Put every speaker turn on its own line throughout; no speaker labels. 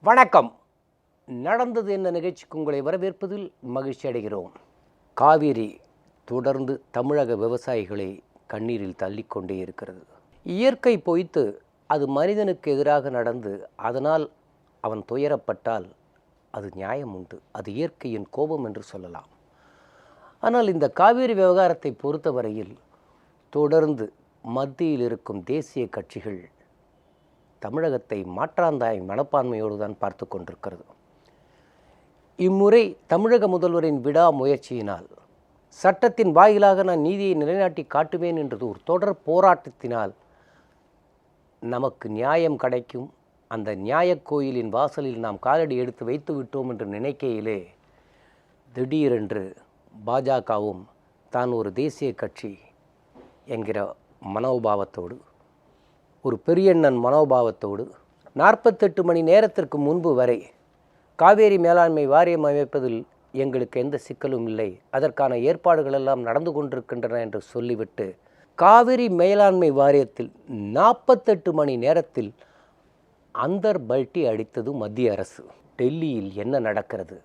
வணக்கம். நடந்தது என்ன நிகழ்ச்சிக்கு உங்களை வரவேற்பதில் மகிழ்ச்சி அடைகிறோம். காவிரி தொடர்ந்து தமிழக விவசாயிகளை கண்ணீரில் தள்ளிக்கொண்டே இருக்கிறது. இயற்கை பொய்த்து அது மனிதனுக்கு எதிராக நடந்து அதனால் அவன் துயரப்பட்டால் அது நியாயம் உண்டு, அது இயற்கையின் கோபம் என்று சொல்லலாம். ஆனால் இந்த காவிரி விவகாரத்தை பொறுத்தவரையில் தொடர்ந்து மத்தியில் இருக்கும் தேசிய கட்சிகள் தமிழகத்தை மாற்றாந்தாய் மனப்பான்மையோடு தான் பார்த்து கொண்டிருக்கிறது. இம்முறை தமிழக முதல்வரின் விடாமுயற்சியினால், சட்டத்தின் வாயிலாக நான் நீதியை நிலைநாட்டி காட்டுவேன் என்றது ஒரு தொடர் போராட்டத்தினால் நமக்கு நியாயம் கிடைக்கும், அந்த நியாயக் கோயிலின் வாசலில் நாம் காலடி எடுத்து வைத்து விட்டோம் என்று நினைக்கையிலே திடீரென்று பாஜகவும் தான் ஒரு தேசிய கட்சி என்கிற மனோபாவத்தோடு, ஒரு பெரியண்ணன் மனோபாவத்தோடு 48 மணி நேரத்திற்கு முன்பு வரை காவேரி மேலாண்மை வாரியம் அமைப்பதில் எங்களுக்கு எந்த சிக்கலும் இல்லை, அதற்கான ஏற்பாடுகள் எல்லாம் நடந்து கொண்டிருக்கின்றன என்று சொல்லிவிட்டு காவிரி மேலாண்மை வாரியத்தில் 48 மணி நேரத்தில் அந்தர் பல்ட்டி அடித்தது மத்திய அரசு. டெல்லியில் என்ன நடக்கிறது,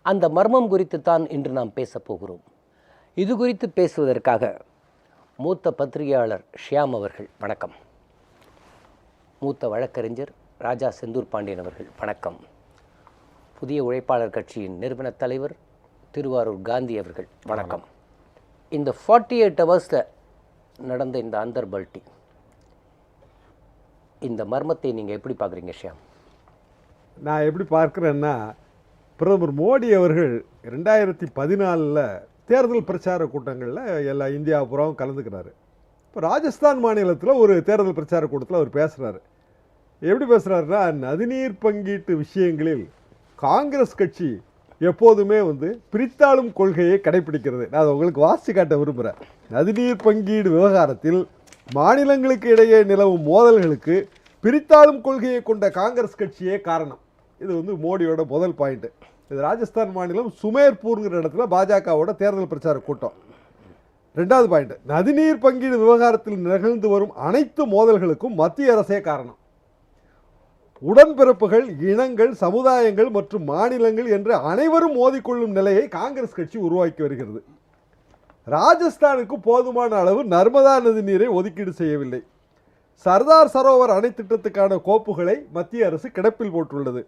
அந்த மர்மம் குறித்து தான் இன்று நாம் பேசப்போகிறோம். இது குறித்து பேசுவதற்காக மூத்த பத்திரிகையாளர் ஷியாம் அவர்கள் வணக்கம். மூத்த வழக்கறிஞர் ராஜா செந்தூர் பாண்டியன் அவர்கள் வணக்கம். புதிய உழைப்பாளர் கட்சியின் நிறுவன தலைவர் திருவாரூர் காந்தி அவர்கள் வணக்கம். இந்த 48 ஹவர்ஸில் நடந்த இந்த அந்தர் பல்ட்டி, இந்த மர்மத்தை நீங்கள் எப்படி பார்க்குறீங்க ஷியாம்?
நான் எப்படி பார்க்குறேன்னா, பிரதமர் மோடி அவர்கள் 2014 தேர்தல் பிரச்சார கூட்டங்களில் எல்லா இந்தியா பூராவும் கலந்துக்கிறாரு. இப்போ ராஜஸ்தான் மாநிலத்தில் ஒரு தேர்தல் பிரச்சார கூட்டத்தில் அவர் பேசுகிறாரு. எப்படி பேசுகிறாருன்னா, நதிநீர் பங்கீட்டு விஷயங்களில் காங்கிரஸ் கட்சி எப்போதுமே பிரித்தாளும் கொள்கையை கடைபிடிக்கிறது. நான் அதை உங்களுக்கு வாசி காட்ட விரும்புகிறேன். நதிநீர் பங்கீடு விவகாரத்தில் மாநிலங்களுக்கு இடையே நிலவும் மோதல்களுக்கு பிரித்தாளும் கொள்கையை கொண்ட காங்கிரஸ் கட்சியே காரணம். இது மோடியோட முதல் பாயிண்ட்டு. இது ராஜஸ்தான் மாநிலம் சுமேர்பூர்ங்கிற இடத்துல பாஜகவோட தேர்தல் பிரச்சார கூட்டம். ரெண்டாவது பாயிண்ட், நதிநீர் பங்கீடு விவகாரத்தில் நிகழ்ந்து வரும் அனைத்து மோதல்களுக்கும் மத்திய அரசே காரணம். உடன்பிறப்புகள், இனங்கள், சமுதாயங்கள் மற்றும் மாநிலங்கள் என்று அனைவரும் மோதிக்கொள்ளும் நிலையை காங்கிரஸ் கட்சி உருவாக்கி வருகிறது. ராஜஸ்தானுக்கு போதுமான அளவு நர்மதா நதி நீரை ஒதுக்கீடு செய்யவில்லை. சர்தார் சரோவர் அணை திட்டத்துக்கான கோப்புகளை மத்திய அரசு கிடப்பில் போட்டுள்ளது.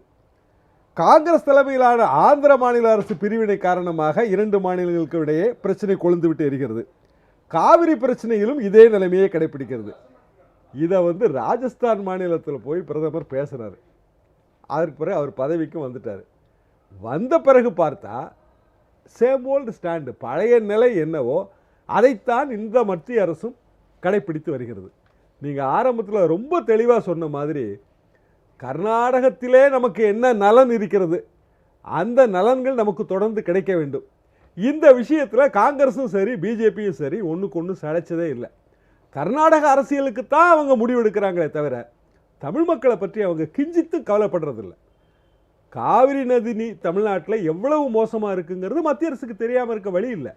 காங்கிரஸ் தலைமையிலான ஆந்திர மாநில அரசு பிரிவினை காரணமாக 2 மாநிலங்களுக்கு இடையே பிரச்சனை கொழுந்துவிட்டு எரிகிறது. காவிரி பிரச்சனையிலும் இதே நிலைமையை கடைபிடிக்கிறது. இதை ராஜஸ்தான் மாநிலத்தில் போய் பிரதமர் பேசுகிறார். அதற்கு பிறகு அவர் பதவிக்கும் வந்துட்டார். வந்த பிறகு பார்த்தா சேம் ஓல்டு ஸ்டாண்டு, பழைய நிலை என்னவோ அதைத்தான் இந்த மத்திய அரசும் கடைபிடித்து வருகிறது. நீங்கள் ஆரம்பத்தில் ரொம்ப தெளிவாக சொன்ன மாதிரி, கர்நாடகத்திலே நமக்கு என்ன நலன் இருக்கிறது, அந்த நலன்கள் நமக்கு தொடர்ந்து கிடைக்க வேண்டும். இந்த விஷயத்தில் காங்கிரஸும் சரி பிஜேபியும் சரி ஒன்றுக்கு ஒன்று சளைச்சதே இல்லை. கர்நாடக அரசியலுக்கு தான் அவங்க முடிவெடுக்கிறாங்களே தவிர தமிழ் மக்களை பற்றி அவங்க கிஞ்சித்து கவலைப்படுறதில்லை. காவிரி நதி தமிழ்நாட்டில் எவ்வளவு மோசமாக இருக்குங்கிறது மத்திய அரசுக்கு தெரியாமல் இருக்க வழி இல்லை.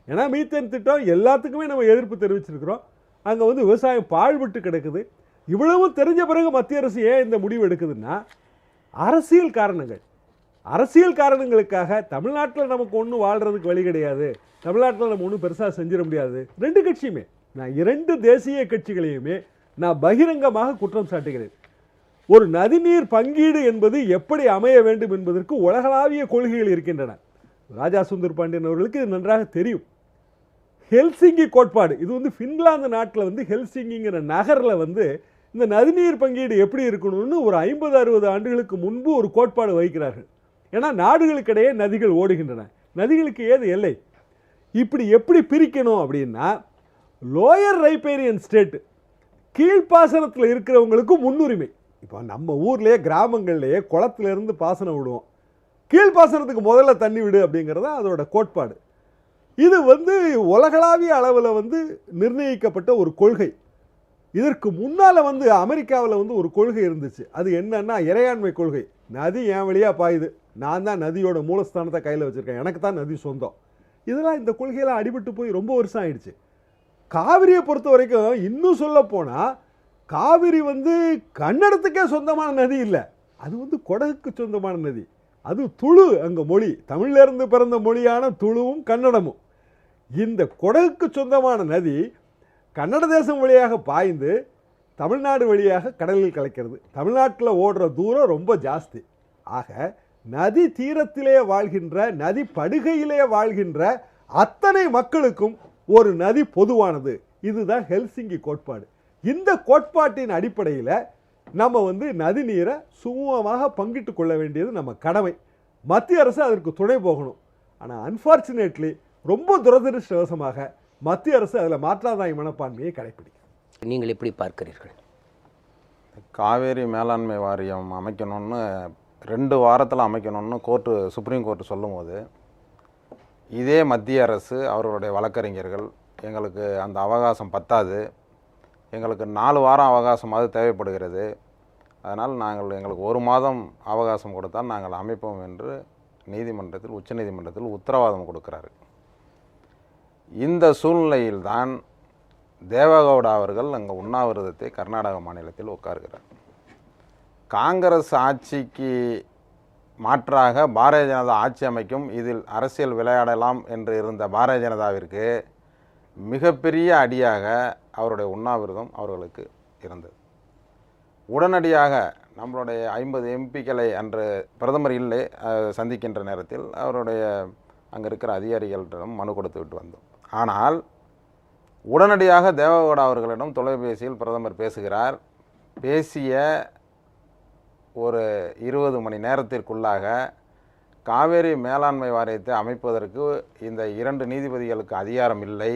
ஏன்னா மீத்தேன் திட்டம் எல்லாத்துக்குமே நம்ம எதிர்ப்பு தெரிவிச்சிருக்கிறோம். அங்கே விவசாயம் பாழ்பட்டு கிடக்குது. இவ்வளவும் தெரிஞ்ச பிறகு மத்திய அரசு ஏன் இந்த முடிவு எடுக்குதுன்னா, அரசியல் காரணங்கள். அரசியல் காரணங்களுக்காக தமிழ்நாட்டில் நமக்கு ஒன்றும் வாழ்கிறதுக்கு வழி கிடையாது, தமிழ்நாட்டில் நம்ம ஒன்றும் பெருசாக செஞ்சிட முடியாது. 2 கட்சியுமே, நான் 2 தேசிய கட்சிகளையுமே நான் பகிரங்கமாக குற்றம் சாட்டுகிறேன். ஒரு நதிநீர் பங்கீடு என்பது எப்படி அமைய வேண்டும் என்பதற்கு உலகளாவிய கொள்கைகள் இருக்கின்றன. ராஜா சுந்தர் பாண்டியன் அவர்களுக்கு இது நன்றாக தெரியும். ஹெல்சிங்கி கோட்பாடு, இது ஃபின்லாந்து நாட்டில் ஹெல்சிங்கிங்கிற நகரில் இந்த நதிநீர் பங்கீடு எப்படி இருக்கணும்னு ஒரு 50-60 ஆண்டுகளுக்கு முன்பு ஒரு கோட்பாடு வைக்கிறார்கள். ஏன்னா நாடுகளுக்கிடையே நதிகள் ஓடுகின்றன, நதிகளுக்கு ஏது எல்லை, இப்படி எப்படி பிரிக்கணும் அப்படின்னா, லோயர் ரைப்பேரியன் ஸ்டேட் கீழ்ப்பாசனத்தில் இருக்கிறவங்களுக்கு முன்னுரிமை. இப்போ நம்ம ஊர்லேயே கிராமங்கள்லேயே குளத்திலிருந்து பாசனம் விடுவோம், கீழ்ப்பாசனத்துக்கு முதல்ல தண்ணி விடு அப்படிங்கிறதா அதோட கோட்பாடு. இது உலகளாவிய அளவில் நிர்ணயிக்கப்பட்ட ஒரு கொள்கை. இதற்கு முன்னால் அமெரிக்காவில் ஒரு கொள்கை இருந்துச்சு. அது என்னன்னா இறையாண்மை கொள்கை. நதி என் வழியாக பாயுது, நான் தான் நதியோட மூலஸ்தானத்தை கையில் வச்சுருக்கேன், எனக்கு தான் நதி சொந்தம். இதெல்லாம் இந்த கொள்கையெல்லாம் அடிபட்டு போய் ரொம்ப வருஷம் ஆயிடுச்சு. காவிரியை பொறுத்த வரைக்கும் இன்னும் சொல்ல போனால், காவிரி கன்னடத்துக்கே சொந்தமான நதி இல்லை, அது வந்து கொடகுக்கு சொந்தமான நதி. அது துளு, அங்கே மொழி, தமிழிலிருந்து பிறந்த மொழியான துளுவும் கன்னடமும். இந்த கொடகுக்கு சொந்தமான நதி கன்னட தேசம் வழியாக பாய்ந்து தமிழ்நாடு வழியாக கடலில் கலக்கிறது. தமிழ்நாட்டில் ஓடுற தூரம் ரொம்ப ஜாஸ்தி. ஆக நதி தீரத்திலே வாழ்கின்ற, நதி படுகையிலே வாழ்கின்ற அத்தனை மக்களுக்கும் ஒரு நதி பொதுவானது. இதுதான் ஹெல்சிங்கி கோட்பாடு. இந்த கோட்பாட்டின் அடிப்படையில் நம்ம வந்து நதி நீரை சுமூகமாக பங்கிட்டு கொள்ள வேண்டியது நம்ம கடமை. மத்திய அரசு அதற்கு துணை போகணும். ஆனால் அன்ஃபார்ச்சுனேட்லி ரொம்ப துரதிருஷ்டவசமாக மத்திய அரசு அதில் மாற்றாதாய் மனப்பான்மையை கடைப்பிடிக்கும்.
நீங்கள் எப்படி பார்க்கிறீர்கள்?
காவேரி மேலாண்மை வாரியம் அமைக்கணும்னு 2 வாரத்தில் அமைக்கணும்னு சுப்ரீம் கோர்ட்டு சொல்லும்போது, இதே மத்திய அரசு அவர்களுடைய வழக்கறிஞர்கள் எங்களுக்கு அந்த அவகாசம் பத்தாது, எங்களுக்கு 4 வாரம் அவகாசமாவது தேவைப்படுகிறது, அதனால் எங்களுக்கு 1 மாதம் அவகாசம் கொடுத்தால் நாங்கள் அமைப்போம் என்று உச்சநீதிமன்றத்தில் உத்தரவாதம் கொடுக்கிறாரு. இந்த சூழ்நிலையில்தான் தேவகவுடா அவர்கள் அங்கே உண்ணாவிரதத்தை கர்நாடக மாநிலத்தில் உட்கார்கிறார். காங்கிரஸ் ஆட்சிக்கு மாற்றாக பாரதிய ஜனதா ஆட்சி அமைக்கும், இதில் அரசியல் விளையாடலாம் என்று இருந்த பாரதிய ஜனதாவிற்கு மிகப்பெரிய அடியாக அவருடைய உண்ணாவிரதம் அவர்களுக்கு இருந்தது. உடனடியாக நம்மளுடைய 50 எம்பிக்களை அன்று பிரதமர் இல்லை சந்திக்கின்ற நேரத்தில் அவருடைய அங்கே இருக்கிற அதிகாரிகளிடம் மனு கொடுத்து விட்டு வந்தோம். ஆனால் உடனடியாக தேவகவுடா அவர்களிடம் தொலைபேசியில் பிரதமர் பேசுகிறார். பேசிய ஒரு 20 மணி நேரத்திற்குள்ளாக காவேரி மேலாண்மை வாரியத்தை அமைப்பதற்கு இந்த 2 நீதிபதிகளுக்கு அதிகாரம் இல்லை,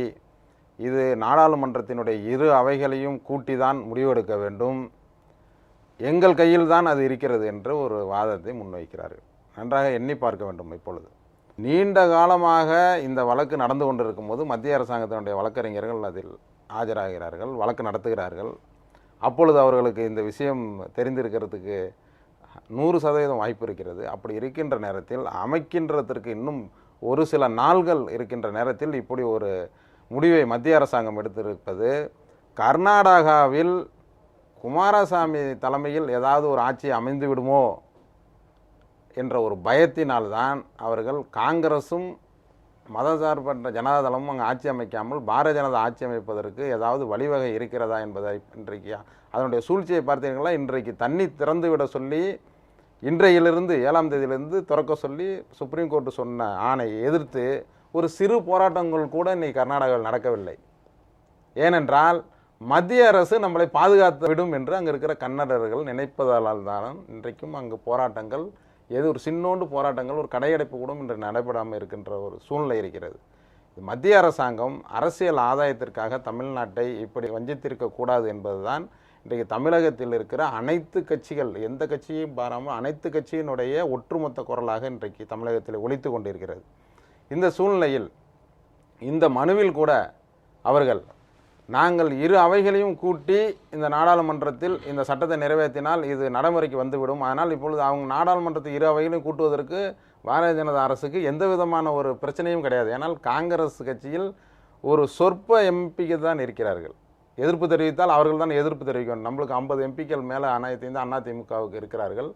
இது நாடாளுமன்றத்தினுடைய 2 அவைகளையும் கூட்டிதான் முடிவெடுக்க வேண்டும், எங்கள் கையில் தான் அது இருக்கிறது என்று ஒரு வாதத்தை முன்வைக்கிறார்கள். நன்றாக எண்ணி பார்க்க வேண்டும். இப்பொழுது நீண்ட காலமாக இந்த வழக்கு நடந்து கொண்டிருக்கும் போது மத்திய அரசாங்கத்தினுடைய வழக்கறிஞர்கள் அதில் ஆஜராகிறார்கள், வழக்கு நடத்துகிறார்கள். அப்பொழுது அவர்களுக்கு இந்த விஷயம் தெரிந்திருக்கிறதுக்கு 100% வாய்ப்பு இருக்கிறது. அப்படி இருக்கின்ற நேரத்தில் அமைக்கின்றதற்கு இன்னும் ஒரு சில நாள்கள் இருக்கின்ற நேரத்தில் இப்படி ஒரு முடிவை மத்திய அரசாங்கம் எடுத்திருப்பது கர்நாடகாவில் குமாரசாமி தலைமையில் ஏதாவது ஒரு ஆட்சி அமைந்து விடுமோ என்ற ஒரு பயத்தினால்தான் அவர்கள் காங்கிரஸும் மதசார்பற்ற ஜனதாதளமும் அங்கே ஆட்சி அமைக்காமல் பாரதிய ஜனதா ஆட்சி அமைப்பதற்கு ஏதாவது வழிவகை இருக்கிறதா என்பதை இன்றைக்கு அதனுடைய சூழ்ச்சியை பார்த்தீர்களா. இன்றைக்கு தண்ணி திறந்து விட சொல்லி இன்றையிலிருந்து 7ஆம் தேதியிலிருந்து திறக்க சொல்லி சுப்ரீம் கோர்ட்டு சொன்ன ஆணையை எதிர்த்து ஒரு சிறு போராட்டங்கள் கூட இன்னைக்கு கர்நாடகாவில் நடக்கவில்லை. ஏனென்றால் மத்திய அரசு நம்மளை பாதுகாத்து விடும் என்று அங்கே இருக்கிற கன்னடர்கள் நினைப்பதால் தான் இன்றைக்கும் அங்கு போராட்டங்கள், ஒரு சின்னோண்டு போராட்டங்கள், ஒரு கடையடைப்பு கூட இன்று நடைபெறாமல் இருக்கின்ற ஒரு சூழ்நிலை இருக்கிறது. மத்திய அரசாங்கம் அரசியல் ஆதாயத்திற்காக தமிழ்நாட்டை இப்படி வஞ்சித்திருக்கக்கூடாது என்பதுதான் இன்றைக்கு தமிழகத்தில் இருக்கிற அனைத்து கட்சிகள், எந்த கட்சியையும் பாராமல் அனைத்து கட்சியினுடைய ஒட்டுமொத்த குரலாக இன்றைக்கு தமிழகத்தில் ஒலித்து கொண்டிருக்கிறது. இந்த சூழ்நிலையில் இந்த மனுவில் கூட அவர்கள் நாங்கள் 2 அவைகளையும் கூட்டி இந்த நாடாளுமன்றத்தில் இந்த சட்டத்தை நிறைவேற்றினால் இது நடைமுறைக்கு வந்துவிடும், அதனால் இப்பொழுது அவங்க நாடாளுமன்றத்தை 2 அவைகளையும் கூட்டுவதற்கு பாரதிய ஜனதா அரசுக்கு எந்த விதமான ஒரு பிரச்சனையும் கிடையாது. ஏன்னால் காங்கிரஸ் கட்சியில் ஒரு சொற்ப எம்பிக்கு தான் இருக்கிறார்கள். எதிர்ப்பு தெரிவித்தால் அவர்கள் தான் எதிர்ப்பு தெரிவிக்கணும். நம்மளுக்கு 50 எம்பிக்கள் மேலே அதிமுகவுக்கு இருக்கிறார்கள்.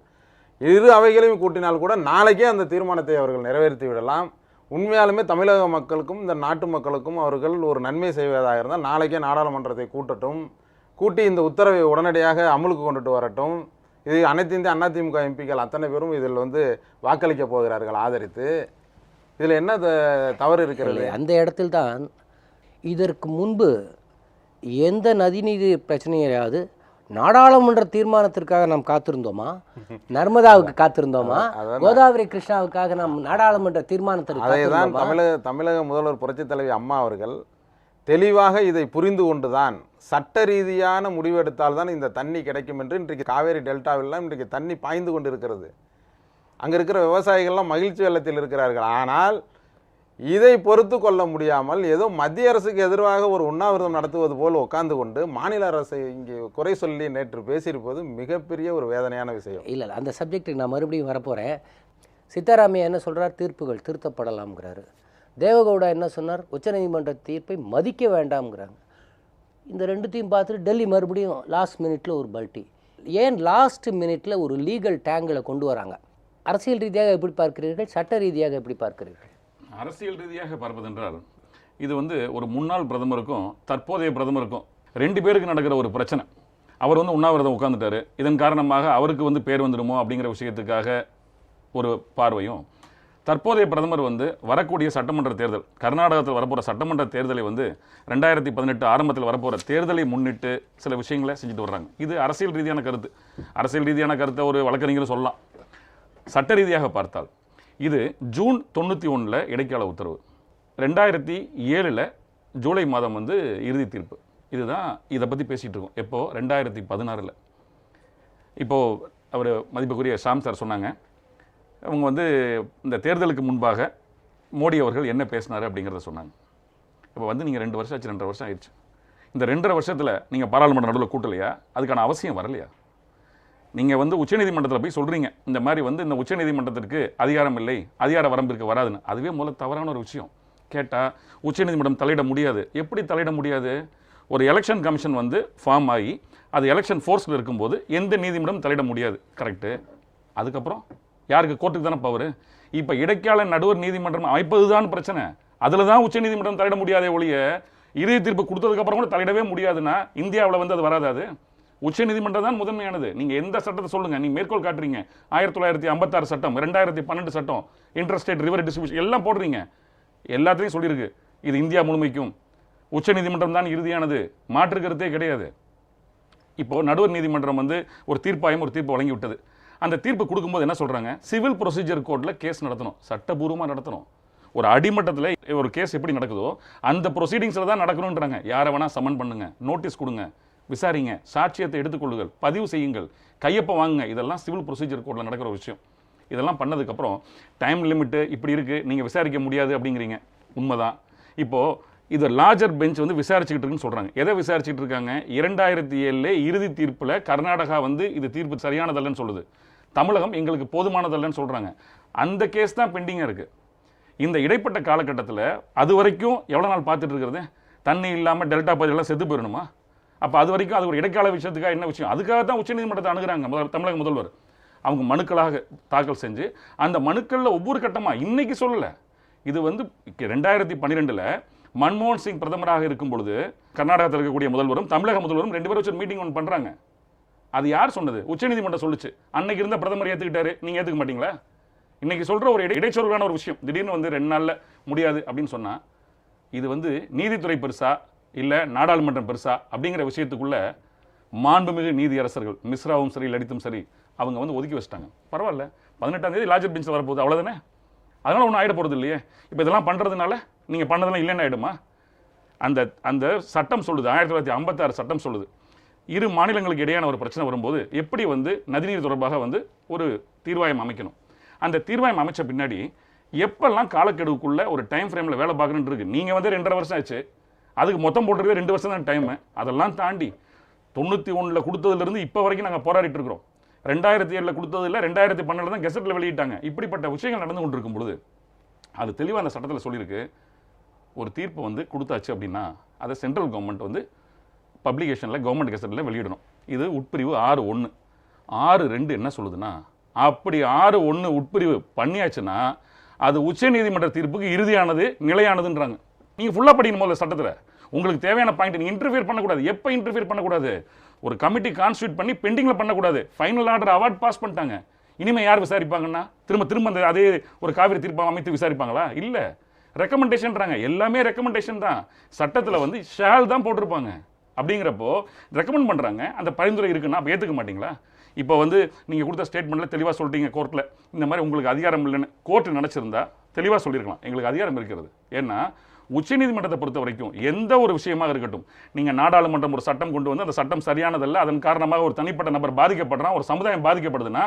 2 அவைகளையும் கூட்டினால் கூட நாளைக்கே அந்த தீர்மானத்தை அவர்கள் நிறைவேற்றி விடலாம். உண்மையாலுமே தமிழக மக்களுக்கும் இந்த நாட்டு மக்களுக்கும் அவர்கள் ஒரு நன்மை செய்வதாக இருந்தால் நாளைக்கே நாடாளுமன்றத்தை கூட்டி இந்த உத்தரவை உடனடியாக அமலுக்கு கொண்டுட்டு வரட்டும். இது அனைத்து இந்திய அதிமுக எம்பிக்கள் அத்தனை பேரும் இதில் வாக்களிக்க போகிறார்கள் ஆதரித்து. இதில் என்ன தவறு இருக்கிறது?
அந்த இடத்தில் தான் இதற்கு முன்பு எந்த நதிநீர் பிரச்சனையாவது நாடாளுமன்ற தீர்மானத்திற்காக நாம் காத்திருந்தோமா? நர்மதாவுக்கு காத்திருந்தோமா? கோதாவரி கிருஷ்ணாவுக்காக நாம் நாடாளுமன்ற தீர்மானத்திற்கு?
அதைதான் தமிழக முதல்வர் புரட்சித் தலைவி அம்மா அவர்கள் தெளிவாக இதை புரிந்து கொண்டுதான் சட்ட ரீதியான முடிவெடுத்தால் தான் இந்த தண்ணி கிடைக்கும் என்று இன்றைக்கு காவேரி டெல்டாவெல்லாம் இன்றைக்கு தண்ணி பாய்ந்து கொண்டிருக்கிறது. அங்கே இருக்கிற விவசாயிகள்லாம் மகிழ்ச்சி வெள்ளத்தில் இருக்கிறார்கள். ஆனால் இதை பொறுத்து கொள்ள முடியாமல் ஏதோ மத்திய அரசுக்கு எதிராக ஒரு உண்ணாவிரதம் நடத்துவது போல் உட்கார்ந்து கொண்டு மாநில அரசை இங்கே குறை சொல்லி நேற்று பேசியிருப்பது மிகப்பெரிய ஒரு வேதனையான விஷயம்.
இல்லை, அந்த சப்ஜெக்டுக்கு நான் மறுபடியும் வரப்போகிறேன். சித்தாராமையா என்ன சொல்கிறார்? தீர்ப்புகள் திருத்தப்படலாம்ங்கிறாரு. தேவகவுடா என்ன சொன்னார்? உச்சநீதிமன்ற தீர்ப்பை மதிக்க வேண்டாம்ங்கிறாங்க. இந்த 2த்தையும் பார்த்துட்டு டெல்லி மறுபடியும் லாஸ்ட் மினிட்ல ஒரு பல்ட்டி. ஏன் லாஸ்ட் மினிட்ல ஒரு லீகல் டேங்கில் கொண்டு வராங்க? அரசியல் ரீதியாக எப்படி பார்க்கிறீர்கள், சட்ட ரீதியாக எப்படி பார்க்கிறீர்கள்?
அரசியல் ரீதியாக பார்ப்பதென்றால் இது ஒரு முன்னாள் பிரதமருக்கும் தற்போதைய பிரதமருக்கும் 2 பேருக்கு நடக்கிற ஒரு பிரச்சனை. அவர் உண்ணாவிரதம் உட்கார்ந்துட்டாரு, இதன் காரணமாக அவருக்கு பேர் வந்துடுமோ அப்படிங்கிற விஷயத்துக்காக ஒரு பார்வையும், தற்போதைய பிரதமர் வரக்கூடிய சட்டமன்ற தேர்தல், கர்நாடகத்தில் வரப்போகிற சட்டமன்ற தேர்தலை 2018 ஆரம்பத்தில் வரப்போகிற தேர்தலை முன்னிட்டு சில விஷயங்களை செஞ்சுட்டு வர்றாங்க. இது அரசியல் ரீதியான கருத்து. அரசியல் ரீதியான கருத்தை ஒரு வழக்கறிஞர் சொல்லலாம். சட்ட ரீதியாக பார்த்தால் இது ஜூன் 91 இடைக்கால உத்தரவு, 2007 ஜூலை மாதம் இறுதி தீர்ப்பு. இதுதான் இதை பற்றி பேசிகிட்டு இருக்கோம். எப்போ 2016. இப்போது அவர் மதிப்புக்குரிய ஷாம் சார் சொன்னாங்க, அவங்க இந்த தேர்தலுக்கு முன்பாக மோடி அவர்கள் என்ன பேசினார் அப்படிங்கிறத சொன்னாங்க. இப்போ நீங்கள் 2 வருஷம் ஆச்சு, 2.5 வருஷம் ஆயிடுச்சு. இந்த 2.5 வருஷத்தில் நீங்கள் பாராளுமன்ற நடுவில் கூட்டலையா? அதுக்கான அவசியம் வரலையா? நீங்கள் உச்சநீதிமன்றத்தில் போய் சொல்கிறீங்க, இந்த மாதிரி இந்த உச்சநீதிமன்றத்திற்கு அதிகாரம் இல்லை, அதிகார வரம்பிற்கு வராதுன்னு. அதுவே முதல்ல தவறான ஒரு விஷயம். கேட்டால் உச்சநீதிமன்றம் தலையிட முடியாது. எப்படி தலையிட முடியாது? ஒரு எலெக்ஷன் கமிஷன் ஃபார்ம் ஆகி அது எலெக்ஷன் ஃபோர்ஸில் இருக்கும்போது எந்த நீதிமன்றம் தலையிட முடியாது. கரெக்டு. அதுக்கப்புறம் யாருக்கு? கோர்ட்டுக்கு தானே பவர். இப்போ இடைக்கால நடுவர் நீதிமன்றம் அமைப்பது தான் பிரச்சனை. அதில் தான் உச்சநீதிமன்றம் தலையிட முடியாதே ஒழிய, இறுதி தீர்ப்பு கொடுத்ததுக்கப்புறம் கூட தலையிடவே முடியாதுன்னா இந்தியாவில் அது வராது. அது உச்சநீதிமன்றம் தான் முதன்மையானது. நீங்கள் எந்த சட்டத்தை சொல்லுங்கள், நீங்கள் மேற்கோள் காட்டுறீங்க. 1956 சட்டம், 2012 சட்டம், இன்டர்ஸ்டேட் ரிவர் டிஸ்ட்ரிபியூஷன் எல்லாம் போடுறீங்க. எல்லாத்தையும் சொல்லியிருக்கு. இது இந்தியா முழுமைக்கும் உச்சநீதிமன்றம் தான் இறுதியானது, மாற்று கருத்தே கிடையாது. இப்போது நடுவர் நீதிமன்றம் ஒரு தீர்ப்பாயம் ஒரு தீர்ப்பு வழங்கி விட்டது. அந்த தீர்ப்பு கொடுக்கும்போது என்ன சொல்கிறாங்க? சிவில் ப்ரொசீஜர் கோர்ட்டில் கேஸ் நடத்தணும், சட்டபூர்வமாக நடத்தணும். ஒரு அடிமட்டத்தில் ஒரு கேஸ் எப்படி நடக்குதோ அந்த ப்ரொசீடிங்ஸில் தான் நடக்கணுன்றாங்க. யாரை வேணால் சமன் பண்ணுங்க, நோட்டீஸ் கொடுங்க, விசாரிங்க, சாட்சியத்தை எடுத்துக்கொள்ளுங்கள், பதிவு செய்யுங்கள், கையொப்ப வாங்குங்க. இதெல்லாம் சிவில் ப்ரொசீஜர் கோர்ட்டில் நடக்கிற விஷயம். இதெல்லாம் பண்ணதுக்கப்புறம் டைம் லிமிட்டு இப்படி இருக்குது, நீங்கள் விசாரிக்க முடியாது அப்படிங்கிறீங்க. உண்மைதான். இப்போது இது லார்ஜர் பெஞ்ச் விசாரிச்சுக்கிட்டு இருக்குன்னு சொல்கிறாங்க. எதை விசாரிச்சுட்டு இருக்காங்க? 2007 இறுதி தீர்ப்பில் கர்நாடகா இது தீர்ப்பு சரியானதல்லன்னு சொல்லுது. தமிழகம் எங்களுக்கு போதுமானதல்லன்னு சொல்கிறாங்க. அந்த கேஸ் தான் பெண்டிங்காக இருக்குது. இந்த இடைப்பட்ட காலகட்டத்தில் அது வரைக்கும் எவ்வளோ நாள் பார்த்துட்டு இருக்கிறது? தண்ணி இல்லாமல் டெல்டா பகுதியெல்லாம் செத்து போயிடணுமா? அப்போ அது வரைக்கும் அது ஒரு இடைக்கால விஷயத்துக்காக என்ன விஷயம்? அதுக்காக தான் உச்சநீதிமன்றத்தை அணுகிறாங்க தமிழக முதல்வர். அவங்க மனுக்களாக தாக்கல் செஞ்சு அந்த மனுக்களில் ஒவ்வொரு கட்டமாக இன்னைக்கு சொல்லலை. இது 2012 மன்மோகன் சிங் பிரதமராக இருக்கும் பொழுது கர்நாடகத்தில் இருக்கக்கூடிய முதல்வரும் தமிழக முதல்வரும் 2 பேரும் வச்சு மீட்டிங் ஒன்று பண்ணுறாங்க. அது யார் சொன்னது? உச்சநீதிமன்றம் சொல்லுச்சு. அன்னைக்கு இருந்த பிரதமர் ஏற்றுக்கிட்டாரு, நீங்கள் ஏற்றுக்க மாட்டீங்களா? இன்னைக்கு சொல்கிற ஒரு இடைச்சொல்கான ஒரு விஷயம் திடீர்னு 2 நாளில் முடியாது அப்படின்னு சொன்னால் இது நீதித்துறை பெருசா இல்லை நாடாளுமன்றம் பெருசா அப்படிங்கிற விஷயத்துக்குள்ள மாண்புமிகு நீதியரசர்கள் மிஸ்ராவும் சரி லலித்தும் சரி அவங்க ஒதுக்கி வச்சிட்டாங்க. பரவாயில்ல, 18ஆம் தேதி லார்ஜர் பெஞ்சில் வரப்போகுது, அவ்வளோதானே. அதனால் ஒன்றும் ஆகிட போகிறது இல்லையே. இப்போ இதெல்லாம் பண்ணுறதுனால நீங்கள் பண்ணதெல்லாம் இல்லைன்னு ஆகிடுமா? அந்த சட்டம் சொல்லுது, 1956 சட்டம் சொல்லுது, இரு மாநிலங்களுக்கு இடையான ஒரு பிரச்சனை வரும்போது எப்படி நதிநீர் தொடர்பாக ஒரு தீர்வாயம் அமைக்கணும். அந்த தீர்வாயம் அமைச்ச பின்னாடி எப்பெல்லாம் காலக்கெடுவுக்குள்ள ஒரு டைம் ஃப்ரேமில் வேலை பார்க்கணுன்னு இருக்கு. நீங்கள் 2.5 வருஷம் ஆச்சு, அதுக்கு மொத்தம் போட்டுருக்கே 2 வருஷம் தான் டைமு. அதெல்லாம் தாண்டி 91 கொடுத்ததுலேருந்து இப்போ வரைக்கும் நாங்கள் போராடிட்டு இருக்கிறோம். 2007 கொடுத்ததில்ல, 2012 தான் கெசட்டில் வெளியிட்டாங்க. இப்படிப்பட்ட விஷயங்கள் நடந்து கொண்டு இருக்கும் பொழுது அது தெளிவாக அந்த சட்டத்தில் சொல்லியிருக்கு. ஒரு தீர்ப்பு கொடுத்தாச்சு அப்படின்னா அதை சென்ட்ரல் கவர்மெண்ட் பப்ளிகேஷனில் கவர்மெண்ட் கெசட்டில் வெளியிடணும். இது உட்பிரிவு 6.1. 6.2 என்ன சொல்லுதுன்னா, அப்படி 6.1 உட்பிரிவு பண்ணியாச்சுன்னா அது உச்சநீதிமன்ற தீர்ப்புக்கு இறுதியானது நிலையானதுன்றாங்க. நீங்கள் ஃபுல்லாக படிக்கணும் போது சட்டத்தில் உங்களுக்கு தேவையான பாயிண்ட் நீங்கள் இன்டர்ஃபியர் பண்ணக்கூடாது. எப்போ இன்டர்ஃபியர் பண்ணக்கூடாது? ஒரு கமிட்டி கான்ஸ்டியூட் பண்ணி பெண்டிங்கில் பண்ணக்கூடாது. ஃபைனல் ஆர்டர் அவார்ட் பாஸ் பண்ணிட்டாங்க. இனிமேல் யார் விசாரிப்பாங்கன்னா திரும்ப அந்த அதே ஒரு காவிரி தீர்ப்பை அமைத்து விசாரிப்பாங்களா? இல்லை, ரெக்கமெண்டேஷன்றாங்க. எல்லாமே ரெக்கமெண்டேஷன் தான். சட்டத்தில் ஷால் தான் போட்டிருப்பாங்க. அப்படிங்கிறப்போ ரெக்கமெண்ட் பண்ணுறாங்க. அந்த பரிந்துரை இருக்குன்னா அப்போ ஏற்றுக்க மாட்டிங்களா? இப்போ நீங்கள் கொடுத்த ஸ்டேட்மெண்ட்டில் தெளிவாக சொல்லிட்டீங்க கோர்ட்டில் இந்த மாதிரி உங்களுக்கு அதிகாரம் இல்லைன்னு. கோர்ட்டு நினச்சிருந்தா தெளிவாக சொல்லியிருக்கலாம், எங்களுக்கு அதிகாரம் இருக்கிறது. ஏன்னா உச்சநீதிமன்றத்தை பொறுத்த வரைக்கும் எந்த ஒரு விஷயமாக இருக்கட்டும், நீங்கள் நாடாளுமன்றம் ஒரு சட்டம் கொண்டு அந்த சட்டம் சரியானதல்ல, அதன் காரணமாக ஒரு தனிப்பட்ட நபர் பாதிக்கப்படுறான், ஒரு சமுதாயம் பாதிக்கப்படுதுன்னா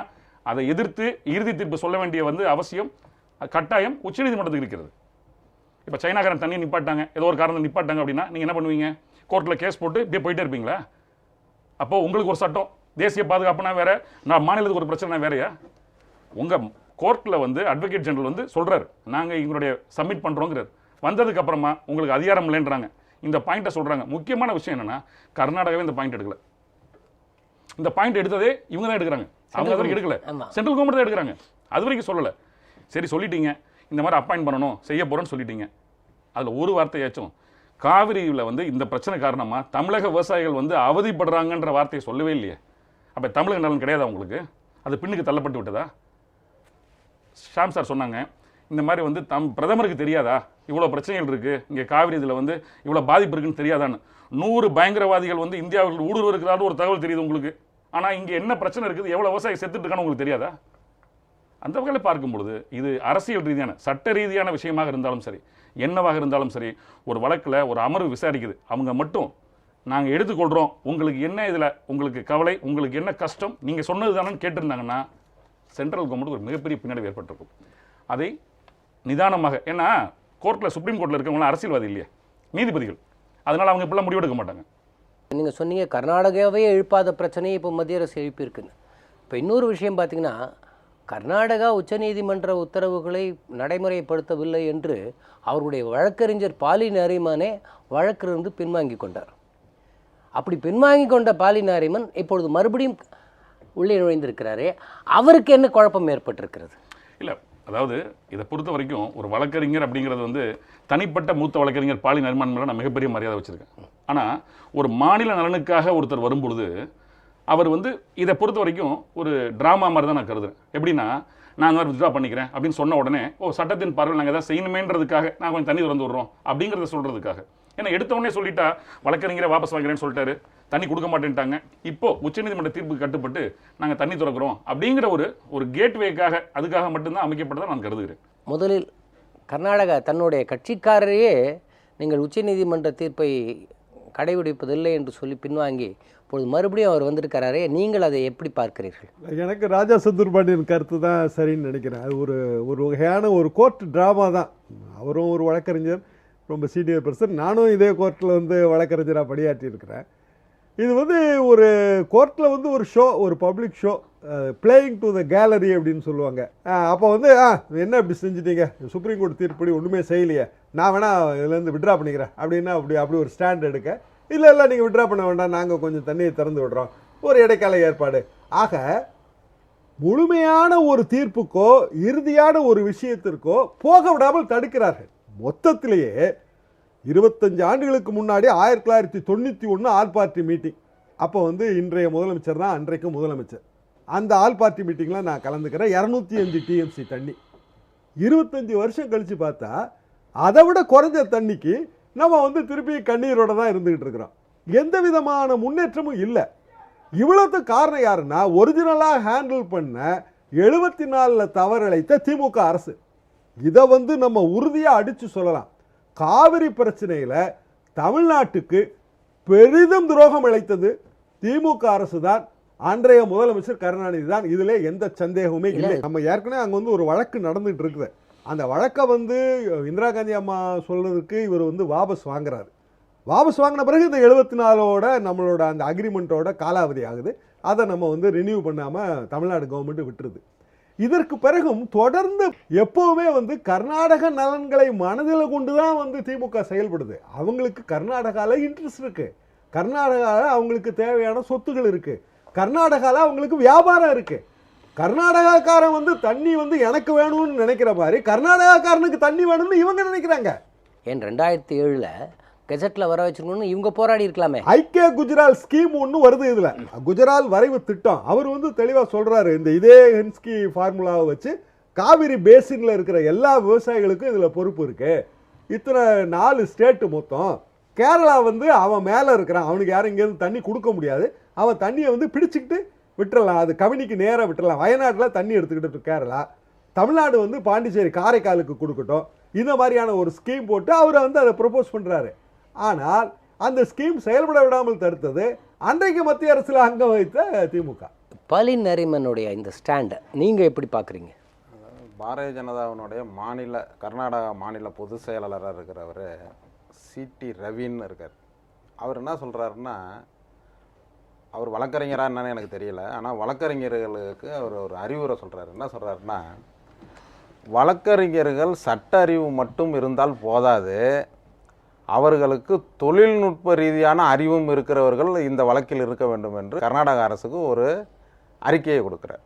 அதை எதிர்த்து இறுதி தீர்ப்பு சொல்ல வேண்டிய அவசியம் கட்டாயம் உச்சநீதிமன்றத்துக்கு இருக்கிறது. இப்போ சைனாக்காரன் தண்ணியை நிப்பாட்டாங்க, ஏதோ ஒரு காரணம் நிப்பாட்டாங்க அப்படின்னா நீங்கள் என்ன பண்ணுவீங்க? கோர்ட்டில் கேஸ் போட்டு இப்படியே போயிட்டே இருப்பீங்களா? அப்போது உங்களுக்கு ஒரு சட்டம், தேசிய பாதுகாப்புனா வேற, நான் மாநிலத்துக்கு ஒரு பிரச்சனை வேறையா? உங்கள் கோர்ட்டில் அட்வொகேட் ஜெனரல் சொல்கிறார், நாங்கள் எங்களுடைய சப்மிட் பண்ணுறோங்கிறார். வந்ததுக்கு அப்புறமா உங்களுக்கு அதிகாரம் இல்லைன்றாங்க. இந்த பாயிண்ட்டை சொல்கிறாங்க. முக்கியமான விஷயம் என்னென்னா, கர்நாடகாவே இந்த பாயிண்ட் எடுக்கல. இந்த பாயிண்ட் எடுத்ததே இவங்க தான் எடுக்கிறாங்க. அவங்க அது வரைக்கும் எடுக்கல, சென்ட்ரல் கவர்மெண்ட் தான் எடுக்கிறாங்க. அது வரைக்கும் சொல்லலை. சரி சொல்லிட்டீங்க, இந்த மாதிரி அப்பாயிண்ட் பண்ணணும், செய்ய போகிறோன்னு சொல்லிட்டீங்க. அதில் ஒரு வார்த்தையாச்சும் காவிரியில் வந்து இந்த பிரச்சனை காரணமாக தமிழக விவசாயிகள் வந்து அவதிப்படுறாங்கன்ற வார்த்தையை சொல்லவே இல்லையே. அப்போ தமிழக நலன் கிடையாதா உங்களுக்கு? அது பின்னுக்கு தள்ளப்பட்டு விட்டதா? ஷாம் சார் சொன்னாங்க, இந்த மாதிரி வந்து பிரதமருக்கு தெரியாதா இவ்வளோ பிரச்சனைகள் இருக்குது, இங்கே காவிரி இதில் வந்து இவ்வளோ பாதிப்பு இருக்குன்னு தெரியாதான்னு. 100 பயங்கரவாதிகள் வந்து இந்தியாவில் ஊடுருவ இருக்கிறாரு ஒரு தகவல் தெரியுது உங்களுக்கு. ஆனால் இங்கே என்ன பிரச்சனை இருக்குது, எவ்வளோ விவசாயி செத்துட்டு இருக்கான்னு உங்களுக்கு தெரியாதா? அந்த வகையில் பார்க்கும் பொழுது இது அரசியல் ரீதியான சட்ட ரீதியான விஷயமாக இருந்தாலும் சரி, என்னவாக இருந்தாலும் சரி, ஒரு வழக்கில் ஒரு அமர்வு விசாரிக்குது. அவங்க மட்டும் நாங்கள் எடுத்துக்கொள்கிறோம், உங்களுக்கு என்ன இதில் உங்களுக்கு கவலை, உங்களுக்கு என்ன கஷ்டம், நீங்கள் சொன்னது தானேன்னு கேட்டிருந்தாங்கன்னா சென்ட்ரல் கவர்மெண்ட் ஒரு மிகப்பெரிய பின்னடைவு ஏற்பட்டிருக்கும். அதை நிதானமாக, ஏன்னா கோர்ட்டில் சுப்ரீம் கோர்ட்டில் இருக்கவங்களாம் அரசியல்வாதி இல்லையா, நீதிபதிகள், அதனால் அவங்க இப்பெல்லாம் முடிவெடுக்க மாட்டாங்க.
நீங்கள் சொன்னீங்க கர்நாடகாவே எழுப்பாத பிரச்சனையை இப்போ மத்திய அரசு எழுப்பியிருக்குன்னு. இப்போ இன்னொரு விஷயம் பார்த்தீங்கன்னா, கர்நாடகா உச்சநீதிமன்ற உத்தரவுகளை நடைமுறைப்படுத்தவில்லை என்று அவருடைய வழக்கறிஞர் பாலி நரிமனே வழக்கிலிருந்து பின்வாங்கி கொண்டார். அப்படி பின்வாங்கி கொண்ட பாலி நரிமன் இப்பொழுது மறுபடியும் உள்ளே நுழைந்திருக்கிறாரே, அவருக்கு என்ன குழப்பம் ஏற்பட்டிருக்கிறது?
இல்லை, அதாவது இதை பொறுத்த வரைக்கும் ஒரு வழக்கறிஞர் அப்படிங்கிறது வந்து தனிப்பட்ட மூத்த வழக்கறிஞர் பாலி நரிமன் மேலே நான் மிகப்பெரிய மரியாதை வச்சுருக்கேன். ஆனால் ஒரு மாநில நலனுக்காக ஒருத்தர் வரும்பொழுது அவர் வந்து இதை பொறுத்த வரைக்கும் ஒரு ட்ராமா மாதிரி தான் நான் கருதுறேன். எப்படின்னா, நான் இந்த மாதிரி வித்ட்ரா பண்ணிக்கிறேன் அப்படின்னு சொன்ன உடனே, சட்டத்தின் பார்வையில் நாங்கள் எதாவது செய்யணுமேன்றதுக்காக நான் கொஞ்சம் தண்ணி திறந்து விடுறோம் அப்படிங்கிறத சொல்கிறதுக்காக. ஏன்னா எடுத்த உடனே சொல்லிட்டா வழக்கறிஞரை வாபஸ் வாங்கிறேன்னு சொல்லிட்டாரு, தண்ணி கொடுக்க மாட்டேன்ட்டாங்க. இப்போ உச்சநீதிமன்ற தீர்ப்புக்கு கட்டுப்பட்டு நாங்கள் தண்ணி திறக்கிறோம் அப்படிங்கிற ஒரு கேட்வேக்காக, அதுக்காக மட்டும்தான் அமைக்கப்பட்டதாக நான் கருதுகிறேன்.
முதலில் கர்நாடகா தன்னுடைய கட்சிக்காரரையே நீங்கள் உச்சநீதிமன்ற தீர்ப்பை கடைபிடிப்பதில்லை என்று சொல்லி பின்வாங்கி இப்பொழுது மறுபடியும் அவர் வந்திருக்கிறாரே, நீங்கள் அதை எப்படி பார்க்கிறீர்கள்?
எனக்கு ராஜா செந்தூர் பாண்டியன் கருத்து தான் சரின்னு நினைக்கிறேன். அது ஒரு வகையான ஒரு கோர்ட் ட்ராமா தான். அவரும் ஒரு வழக்கறிஞர், ரொம்ப சீனியர் பர்சன். நானும் இதே கோர்ட்டில் வந்து வழக்கறிஞராக பணியாற்றியிருக்கிறேன். இது வந்து ஒரு கோர்ட்டில் வந்து ஒரு ஷோ, ஒரு public show, playing to the gallery அப்படின்னு சொல்லுவாங்க. அப்போ வந்து என்ன இப்படி செஞ்சுட்டீங்க, சுப்ரீம் கோர்ட் தீர்ப்படி ஒன்றுமே செய்யலையே, நான் வேணா இதுலேருந்து விட்ரா பண்ணிக்கிறேன் அப்படின்னா அப்படி ஒரு ஸ்டாண்ட் எடுக்க, இல்லை நீங்கள் விட்ரா பண்ண வேண்டாம், நாங்கள் கொஞ்சம் தண்ணியை திறந்து விடுறோம், ஒரு இடைக்கால ஏற்பாடு. ஆக முழுமையான ஒரு தீர்ப்புக்கோ இறுதியான ஒரு விஷயத்திற்கோ போக விடாமல் தடுக்கிறார்கள். மொத்தத்திலேயே 25 ஆண்டுகளுக்கு முன்னாடி 1991 ஆல் பார்ட்டி மீட்டிங். அப்போ வந்து இன்றைய முதலமைச்சர் தான் அன்றைக்கு முதலமைச்சர். அந்த ஆல் பார்ட்டி மீட்டிங்கில் நான் கலந்துக்கிறேன். 205 டிஎம்சி தண்ணி. 25 வருஷம் கழித்து பார்த்தா அதை விட குறைஞ்ச தண்ணிக்கு நம்ம வந்து திருப்பி கண்ணீரோட தான் இருந்துகிட்டு இருக்கிறோம். எந்த விதமான முன்னேற்றமும் இல்லை. இவ்வளோத்து காரணம் யாருன்னா, ஒரிஜினலாக ஹேண்டில் பண்ண 74 தவறிழைத்த திமுக அரசு. இதை வந்து நம்ம உறுதியாக அடித்து சொல்லலாம். காவிரி பிரச்சனையில் தமிழ்நாட்டுக்கு பெரிதும் துரோகம் இழைத்தது திமுக அரசு தான், அன்றைய முதலமைச்சர் கருணாநிதி தான். இதில் எந்த சந்தேகமுமே இல்லை. நம்ம ஏற்கனவே அங்கே வந்து ஒரு வழக்கு நடந்துகிட்டு இருக்குது. அந்த வழக்கை வந்து இந்திரா காந்தி அம்மா சொல்றதுக்கு இவர் வந்து வாபஸ் வாங்குறாரு. வாபஸ் வாங்கின பிறகு இந்த 74ஓட நம்மளோட அந்த அக்ரிமெண்ட்டோட காலாவதி ஆகுது. அதை நம்ம வந்து ரினியூ பண்ணாமல் தமிழ்நாடு கவர்மெண்ட் விட்டுருது. இதற்கு பிறகும் தொடர்ந்து எப்போவுமே வந்து கர்நாடக நலன்களை மனதில் கொண்டு தான் வந்து திமுக செயல்படுது. அவங்களுக்கு கர்நாடகாவில் இன்ட்ரெஸ்ட் இருக்கு, கர்நாடகாவில் அவங்களுக்கு தேவையான சொத்துகள் இருக்கு, கர்நாடகாவில் அவங்களுக்கு வியாபாரம் இருக்கு. கர்நாடகாக்காரன் வந்து தண்ணி வந்து எனக்கு வேணும்னு நினைக்கிற மாதிரி கர்நாடகாக்காரனுக்கு தண்ணி வேணும்னு இவங்க நினைக்கிறாங்க.
ஏன் 2007 கெசட்ல வர வச்சிருக்கணும்னு இவங்க போராடி இருக்கலாமே.
ஐக்கிய குஜரால் ஸ்கீம் ஒன்று வருது. இதுல குஜரால் வரைவு திட்டம் அவர் வந்து தெளிவா சொல்றாரு. இந்த இதே ஹென்ஸ்கி ஃபார்முலாவை வச்சு காவிரி பேசின்ல இருக்கிற எல்லா விவசாயிகளுக்கும் இதுல பொறுப்பு இருக்கு. இத்தனை 4 ஸ்டேட் மொத்தம். கேரளா வந்து அவன் மேல இருக்கிறான், அவனுக்கு யாரும் இங்கேருந்து தண்ணி கொடுக்க முடியாது, அவன் தண்ணியை வந்து பிடிச்சிக்கிட்டு விட்டுறலாம், அது கவினிக்கு நேராக விட்டுறலாம். வயநாட்டில் தண்ணி எடுத்துக்கிட்டு கேரளா, தமிழ்நாடு வந்து பாண்டிச்சேரி காரைக்காலுக்கு கொடுக்கட்டும், இந்த மாதிரியான ஒரு ஸ்கீம் போட்டு அவரை வந்து அதை ப்ரொபோஸ் பண்ணுறாரு. ஆனால் அந்த ஸ்கீம் செயல்பட விடாமல் தடுத்தது அன்றைக்கு மத்திய அரசில் அங்கம் வைத்த திமுக.
பாலி நரிமனுடைய இந்த ஸ்டாண்டை நீங்கள் எப்படி பார்க்குறீங்க?
பாரதிய ஜனதாவினுடைய கர்நாடகா மாநில பொதுச் செயலாளராக இருக்கிறவர் சிடி ரவின்னு இருக்கார். அவர் என்ன சொல்கிறாருன்னா, அவர் வழக்கறிஞராக என்னன்னு எனக்கு தெரியல, ஆனால் வழக்கறிஞர்களுக்கு அவர் ஒரு அறிவுரை சொல்கிறாரு. என்ன சொல்கிறாருன்னா, வழக்கறிஞர்கள் சட்ட அறிவு மட்டும் இருந்தால் போதாது, அவர்களுக்கு தொழில்நுட்ப ரீதியான அறிவும் இருக்கிறவர்கள் இந்த வழக்கில் இருக்க வேண்டும் என்று கர்நாடக அரசுக்கு ஒரு அறிக்கையை கொடுக்குறார்.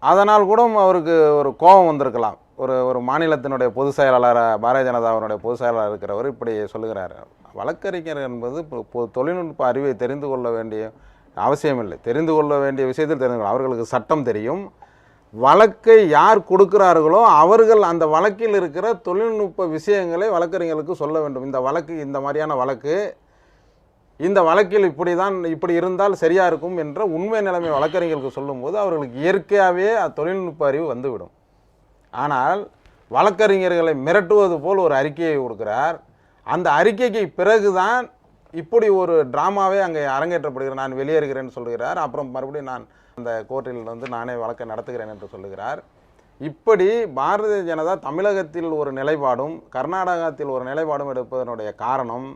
அதனால் கூட அவருக்கு ஒரு கோபம் வந்திருக்கலாம். ஒரு மாநிலத்தினுடைய பொதுச் செயலாளர், பாரதிய ஜனதாவினுடைய பொதுச் செயலாளர் இருக்கிறவர் இப்படி சொல்லுகிறார். வழக்கறிஞர் என்பது தொழில்நுட்ப அறிவை தெரிந்து கொள்ள வேண்டிய அவசியமில்லை. தெரிந்து கொள்ள வேண்டிய விஷயத்தில் தெரிந்து கொள்ள அவர்களுக்கு சட்டம் தெரியும். வழக்கை யார் கொடுக்கிறார்களோ அவர்கள் அந்த வழக்கில் இருக்கிற தொழில்நுட்ப விஷயங்களை வழக்கறிஞர்களுக்கு சொல்ல வேண்டும். இந்த வழக்கு இந்த மாதிரியான வழக்கு, இந்த வழக்கில் இப்படி இருந்தால் சரியாக இருக்கும் என்ற உண்மை நிலைமை வழக்கறிஞர்களுக்கு சொல்லும்போது அவர்களுக்கு இயற்கையாகவே தொழில்நுட்ப அறிவு வந்துவிடும். ஆனால் வழக்கறிஞர்களை மிரட்டுவது போல் ஒரு அறிக்கையை கொடுக்கிறார். அந்த அறிக்கைக்கு பிறகுதான் இப்படி ஒரு டிராமாவே அங்கே அரங்கேற்றப்படுகிறது. நான் வெளியேறுகிறேன்னு சொல்கிறார். அப்புறம் மறுபடியும் நான் அந்த கோர்ட்டில் நானே வழக்கை நடத்துகிறேன் என்று சொல்லுகிறார். இப்படி பாரதிய ஜனதா தமிழகத்தில் ஒரு நிலைப்பாடும் கர்நாடகத்தில் ஒரு நிலைப்பாடும் எடுப்பதனுடைய காரணம்,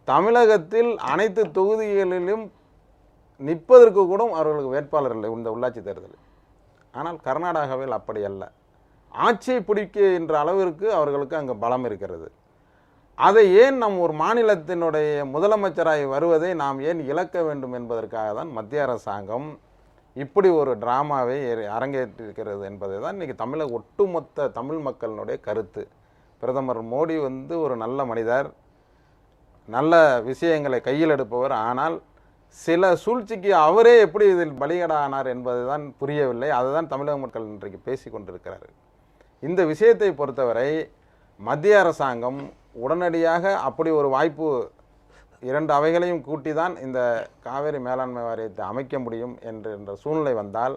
தமிழகத்தில் அனைத்து தொகுதிகளிலும் நிற்பதற்கு கூட அவர்களுக்கு வேட்பாளர் இல்லை இந்த உள்ளாட்சி தேர்தலில். ஆனால் கர்நாடகாவில் அப்படி அல்ல. ஆட்சியை பிடிக்கின்ற அளவிற்கு அவர்களுக்கு அங்கே பலம் இருக்கிறது. அதை ஏன் நம் ஒரு மாநிலத்தினுடைய முதலமைச்சராய் வருவதை நாம் ஏன் இழக்க வேண்டும் என்பதற்காக தான் மத்திய அரசாங்கம் இப்படி ஒரு டிராமாவை அரங்கேற்றிருக்கிறது என்பதை தான் இன்றைக்கி ஒட்டுமொத்த தமிழ் மக்களினுடைய கருத்து. பிரதமர் மோடி ஒரு நல்ல மனிதர், நல்ல விஷயங்களை கையில் எடுப்பவர். ஆனால் சில சூழ்ச்சிக்கு அவரே எப்படி இதில் பலிகடானார் என்பது தான் புரியவில்லை. அதுதான் தமிழக மக்கள் இன்றைக்கு பேசி கொண்டிருக்கிறார்கள். இந்த விஷயத்தை பொறுத்தவரை மத்திய அரசாங்கம் உடனடியாக அப்படி ஒரு வாய்ப்பு 2 அவைகளையும் கூட்டி தான் இந்த காவேரி மேலாண்மை வாரியத்தை அமைக்க முடியும் என்ற சூழ்நிலை வந்தால்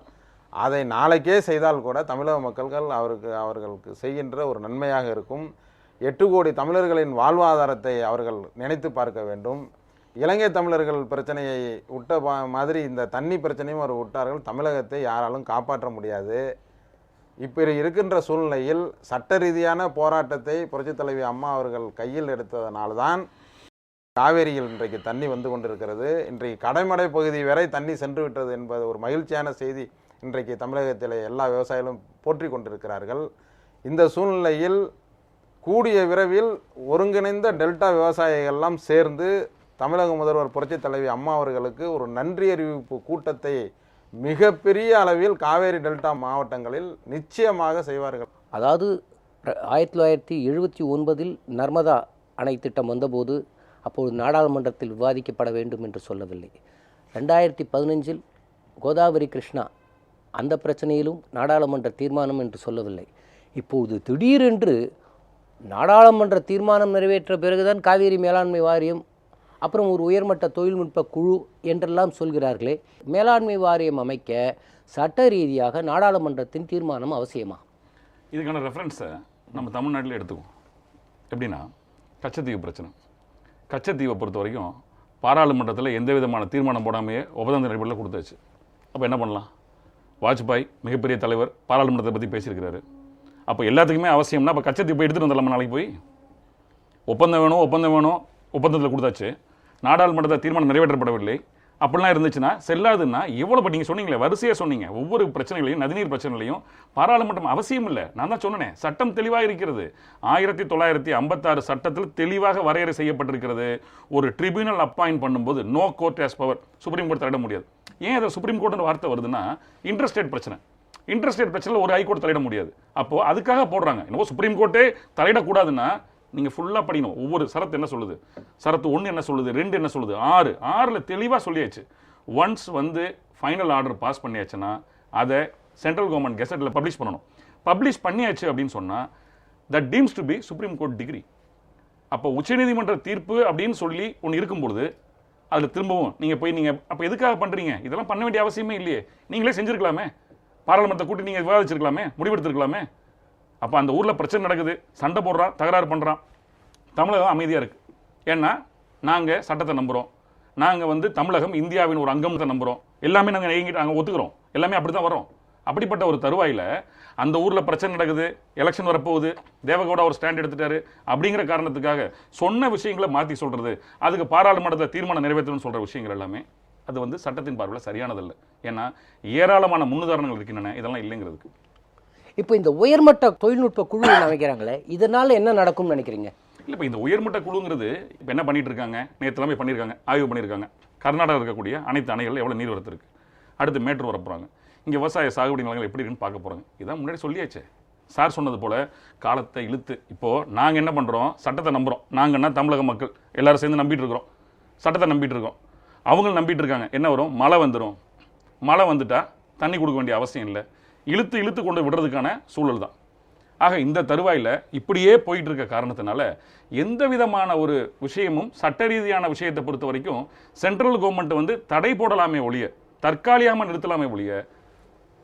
அதை நாளைக்கே செய்தால் கூட தமிழக மக்கள்கள் அவர்களுக்கு செய்கின்ற ஒரு நன்மையாக இருக்கும். 8 கோடி தமிழர்களின் வாழ்வாதாரத்தை அவர்கள் நினைத்து பார்க்க வேண்டும். இலங்கை தமிழர்கள் பிரச்சனையை விட்ட மாதிரி இந்த தண்ணி பிரச்சனையும் அவர் விட்டார்கள். தமிழகத்தை யாராலும் காப்பாற்ற முடியாது. இப்படி இருக்கின்ற சூழ்நிலையில் சட்ட ரீதியான போராட்டத்தை புரட்சித் தலைவி அம்மா அவர்கள் கையில் எடுத்ததனால்தான் காவேரியில் இன்றைக்கு தண்ணி வந்து கொண்டிருக்கிறது. இன்றைக்கு கடைமடை பகுதி வரை தண்ணி சென்று விட்டது என்பது ஒரு மகிழ்ச்சியான செய்தி இன்றைக்கு தமிழகத்தில் எல்லா விவசாயிகளும் போற்றி கொண்டிருக்கிறார்கள். இந்த சூழ்நிலையில் கூடிய விரைவில் ஒருங்கிணைந்த டெல்டா விவசாயிகள்லாம் சேர்ந்து தமிழக முதல்வர் புரட்சித் தலைவி அம்மா அவர்களுக்கு ஒரு நன்றி அறிவிப்பு கூட்டத்தை மிகப்பெரிய அளவில் காவேரி டெல்டா மாவட்டங்களில் நிச்சயமாக செய்வார்கள்.
அதாவது 1979 நர்மதா அணை திட்டம் வந்தபோது அப்போது நாடாளுமன்றத்தில் விவாதிக்கப்பட வேண்டும் என்று சொல்லவில்லை. 2015 கோதாவரி கிருஷ்ணா அந்த பிரச்சனையிலும் நாடாளுமன்ற தீர்மானம் என்று சொல்லவில்லை. இப்போது திடீரென்று நாடாளுமன்ற தீர்மானம் நிறைவேற்ற பிறகுதான் காவேரி மேலாண்மை வாரியம், அப்புறம் ஒரு உயர்மட்ட தொழில்நுட்ப குழு என்றெல்லாம் சொல்கிறார்களே. மேலாண்மை வாரியம் அமைக்க சட்ட ரீதியாக நாடாளுமன்றத்தின் தீர்மானம் அவசியமா?
இதுக்கான ரெஃபரன்ஸை நம்ம தமிழ்நாட்டில் எடுத்துக்குவோம். எப்படின்னா, கச்சத்தீவு பிரச்சனை. கச்சத்தீவை பொறுத்த வரைக்கும் பாராளுமன்றத்தில் எந்த விதமான தீர்மானம் போடாமையே ஒப்பந்த நடைமுறையில் கொடுத்தாச்சு. அப்போ என்ன பண்ணலாம்? வாஜ்பாய் மிகப்பெரிய தலைவர் பாராளுமன்றத்தை பற்றி பேசியிருக்கிறாரு. அப்போ எல்லாத்துக்குமே அவசியம்னா அப்போ கச்சத்தீவு போய் எடுத்துகிட்டு வந்துடலாமா? நாளைக்கு போய் ஒப்பந்தம் வேணும், ஒப்பந்தத்தில் கொடுத்தாச்சு. நாடாளுமன்றத்தை தீர்மானம் நிறைவேற்றப்படவில்லை. அப்படிலாம் இருந்துச்சுன்னா செல்லாதுன்னா எவ்வளோ நீங்கள் சொன்னீங்களே, வரிசையாக சொன்னீங்க. ஒவ்வொரு பிரச்சனைகளையும், நதிநீர் பிரச்சனைகளையும் பாராளுமன்றம் அவசியம் இல்லை. நான் தான் சொன்னேன், சட்டம் தெளிவாக இருக்கிறது. 1956 சட்டத்தில் தெளிவாக வரையறை செய்யப்பட்டிருக்கிறது. ஒரு ட்ரிபியூனல் அப்பாயிண்ட் பண்ணும்போது no court has power, supreme court தலையிட முடியாது. ஏன் அதை சுப்ரீம் கோர்ட்னு வார்த்தை வருதுன்னா, இன்டர்ஸ்டேட் பிரச்சனையில் ஒரு ஹைகோர்ட் தலையிட முடியாது. அப்போது அதுக்காக போடுறாங்க. என்னவோ சுப்ரீம் கோர்ட்டே தலையிடக்கூடாதுன்னா நீங்கள் ஃபுல்லாக படிக்கணும். ஒவ்வொரு சரத்து என்ன சொல்லுது, சரத்து 1 என்ன சொல்லுது, 2 என்ன சொல்லுது, 6 தெளிவாக சொல்லியாச்சு. ஒன்ஸ் ஃபைனல் ஆர்டர் பாஸ் பண்ணியாச்சுன்னா அதை சென்ட்ரல் கவர்மெண்ட் கெசட்டில் பப்ளிஷ் பண்ணணும். பப்ளிஷ் பண்ணியாச்சு அப்படின்னு சொன்னால் that deems to be supreme court decree. அப்போ உச்சநீதிமன்ற தீர்ப்பு அப்படின்னு சொல்லி ஒன்று இருக்கும்பொழுது அதில் திரும்பவும் நீங்கள் அப்போ எதுக்காக பண்ணுறீங்க? இதெல்லாம் பண்ண வேண்டிய அவசியமே இல்லையே. நீங்களே செஞ்சுருக்கலாமே, பாராளுமன்றத்தை கூட்டி நீங்கள் விவாதிச்சிருக்கலாமே, முடிவெடுத்துருக்கலாமே. அப்போ அந்த ஊரில் பிரச்சனை நடக்குது, சண்டை போடுறான், தகராறு பண்ணுறான். தமிழகம் அமைதியாக இருக்குது. ஏன்னா நாங்கள் சட்டத்தை நம்புகிறோம். நாங்கள் தமிழகம் இந்தியாவின் ஒரு அங்கத்தை நம்புகிறோம். எல்லாமே நாங்கள் ஒத்துக்கிறோம். எல்லாமே அப்படி தான் வரோம். அப்படிப்பட்ட ஒரு தருவாயில் அந்த ஊரில் பிரச்சனை நடக்குது, எலெக்ஷன் வரப்போகுது, தேவகவுடா ஒரு ஸ்டாண்ட் எடுத்துட்டாரு அப்படிங்கிற காரணத்துக்காக சொன்ன விஷயங்களை மாற்றி சொல்கிறது, அதுக்கு பாராளுமன்றத்தை தீர்மானம் நிறைவேற்றணும்னு சொல்கிற விஷயங்கள் எல்லாமே அது சட்டத்தின் பார்வையில் சரியானதில்லை. ஏன்னா ஏராளமான முன்னுதாரணங்கள் இருக்கின்றன, இதெல்லாம் இல்லைங்கிறதுக்கு.
இப்போ இந்த உயர்மட்ட தொழில்நுட்ப குழு அமைக்கிறாங்களே, இதனால் என்ன நடக்கும்னு நினைக்கிறீங்க?
இல்லை இப்போ இந்த உயர்மட்ட குழுங்கிறது இப்போ என்ன பண்ணிட்டு இருக்காங்க, நேற்றுலாமே பண்ணியிருக்காங்க, ஆய்வு பண்ணியிருக்காங்க. கர்நாடகா இருக்கக்கூடிய அனைத்து அணைகளில் எவ்வளோ நீர் வரத்து இருக்குது, அடுத்து மேட்டூர் வர போகிறாங்க, இங்கே விவசாய சாகுபடி நிலங்கள் எப்படி இருக்குன்னு பார்க்க போகிறாங்க. இதான் முன்னாடி சொல்லியாச்சே. சார் சொன்னது போல் காலத்தை இழுத்து இப்போது நாங்கள் என்ன பண்ணுறோம், சட்டத்தை நம்புகிறோம். நாங்கன்னா தமிழக மக்கள் எல்லாரும் சேர்ந்து நம்பிட்டு இருக்கிறோம், சட்டத்தை நம்பிட்டு இருக்கோம். அவங்களும் நம்பிட்டு இருக்காங்க. என்ன வரும், மழை வந்துடும், மழை வந்துட்டால் தண்ணி கொடுக்க வேண்டிய அவசியம் இல்லை, இழுத்து இழுத்து கொண்டு விடுறதுக்கான சூழல் தான். ஆக இந்த தருவாயில் இப்படியே போயிட்டு இருக்க காரணத்தினால எந்த விதமான ஒரு விஷயமும் சட்ட ரீதியான விஷயத்தை பொறுத்த வரைக்கும் சென்ட்ரல் கவர்மெண்ட் வந்து தடை போடலாமே ஒழிய, தற்காலிகமாக நிறுத்தலாமே ஒழிய,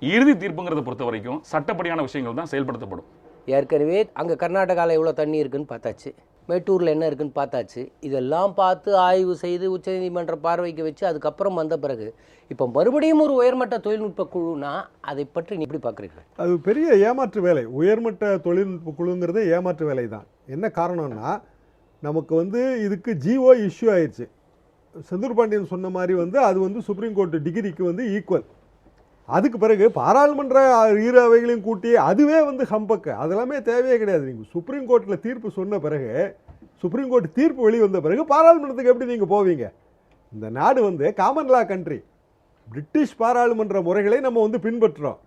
இறுதி தீர்ப்புங்கிறத பொறுத்த வரைக்கும் சட்டப்படியான விஷயங்கள் தான் செயல்படுத்தப்படும்.
ஏற்கனவே அங்கே கர்நாடகாவில் எவ்வளோ தண்ணி இருக்குன்னு பார்த்தாச்சு, மேட்டூரில் என்ன இருக்குன்னு பார்த்தாச்சு. இதெல்லாம் பார்த்து ஆய்வு செய்து உச்சநீதிமன்ற பார்வைக்கு வச்சு அதுக்கப்புறம் வந்த பிறகு இப்போ மறுபடியும் ஒரு உயர்மட்ட தொழில்நுட்ப குழுனா அதை பற்றி நீ எப்படி பார்க்குறீங்க?
அது பெரிய ஏமாற்று வேலை. உயர்மட்ட தொழில்நுட்ப குழுங்கிறதே ஏமாற்று வேலை தான். என்ன காரணம்னா, நமக்கு வந்து இதுக்கு ஜிஓ இஷ்யூ ஆயிடுச்சு. செந்தூர் பாண்டியன் சொன்ன மாதிரி வந்து அது வந்து சுப்ரீம் கோர்ட் டிகிரிக்கு வந்து ஈக்குவல். அதுக்கு பிறகு பாராளுமன்ற இரு அவைகளையும் கூட்டி அதுவே வந்து ஹம்பக்கு, அதெல்லாமே தேவையே கிடையாது. நீங்கள் சுப்ரீம் கோர்ட்டில் தீர்ப்பு சொன்ன பிறகு, சுப்ரீம் கோர்ட் தீர்ப்பு வெளிவந்த பிறகு பாராளுமன்றத்துக்கு எப்படி நீங்கள் போவீங்க? இந்த நாடு வந்து காமன் லா கண்ட்ரி. பிரிட்டிஷ் பாராளுமன்ற முறைகளை நம்ம வந்து பின்பற்றுறோம்.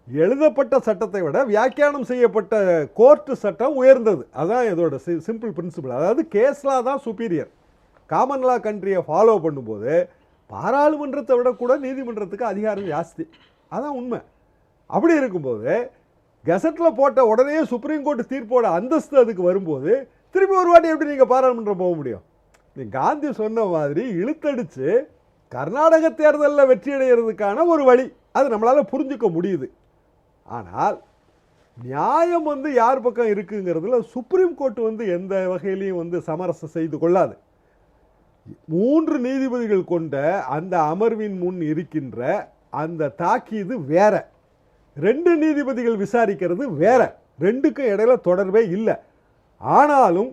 எழுதப்பட்ட சட்டத்தை விட வியாக்கியானம் செய்யப்பட்ட கோர்ட்டு சட்டம் உயர்ந்தது. அதான் இதோட சிம்பிள் பிரின்சிபல். அதாவது கேஸ்லா தான் சுப்பீரியர். காமன் லா கண்ட்ரியை ஃபாலோ பண்ணும்போது பாராளுமன்றத்தை விட கூட நீதிமன்றத்துக்கு அதிகாரம் ஜாஸ்தி. அதான் உண்மை. அப்படி இருக்கும்போது கெசட்டில் போட்ட உடனே சுப்ரீம் கோர்ட் தீர்ப்போட அந்தஸ்து அதுக்கு வரும்போது திருப்பி ஒரு வாட்டி எப்படி நீங்கள் பாராளுமன்றம் போக முடியும்? காந்தி சொன்ன மாதிரி இழுத்தடிச்சு கர்நாடக தேர்தலில் வெற்றி அடைகிறதுக்கான ஒரு வழி அது நம்மளால் புரிஞ்சுக்க முடியுது. ஆனால் நியாயம் வந்து யார் பக்கம் இருக்குங்கிறதுல சுப்ரீம் கோர்ட் வந்து எந்த வகையிலையும் வந்து சமரசம் செய்து கொள்ளாது. 3 நீதிபதிகள் கொண்ட அந்த அமர்வின் முன் இருக்கின்ற அந்த தாக்கீது வேற, 2 நீதிபதிகள் விசாரிக்கிறது வேற, 2க்கும் இடையில தொடர்பே இல்லை. ஆனாலும்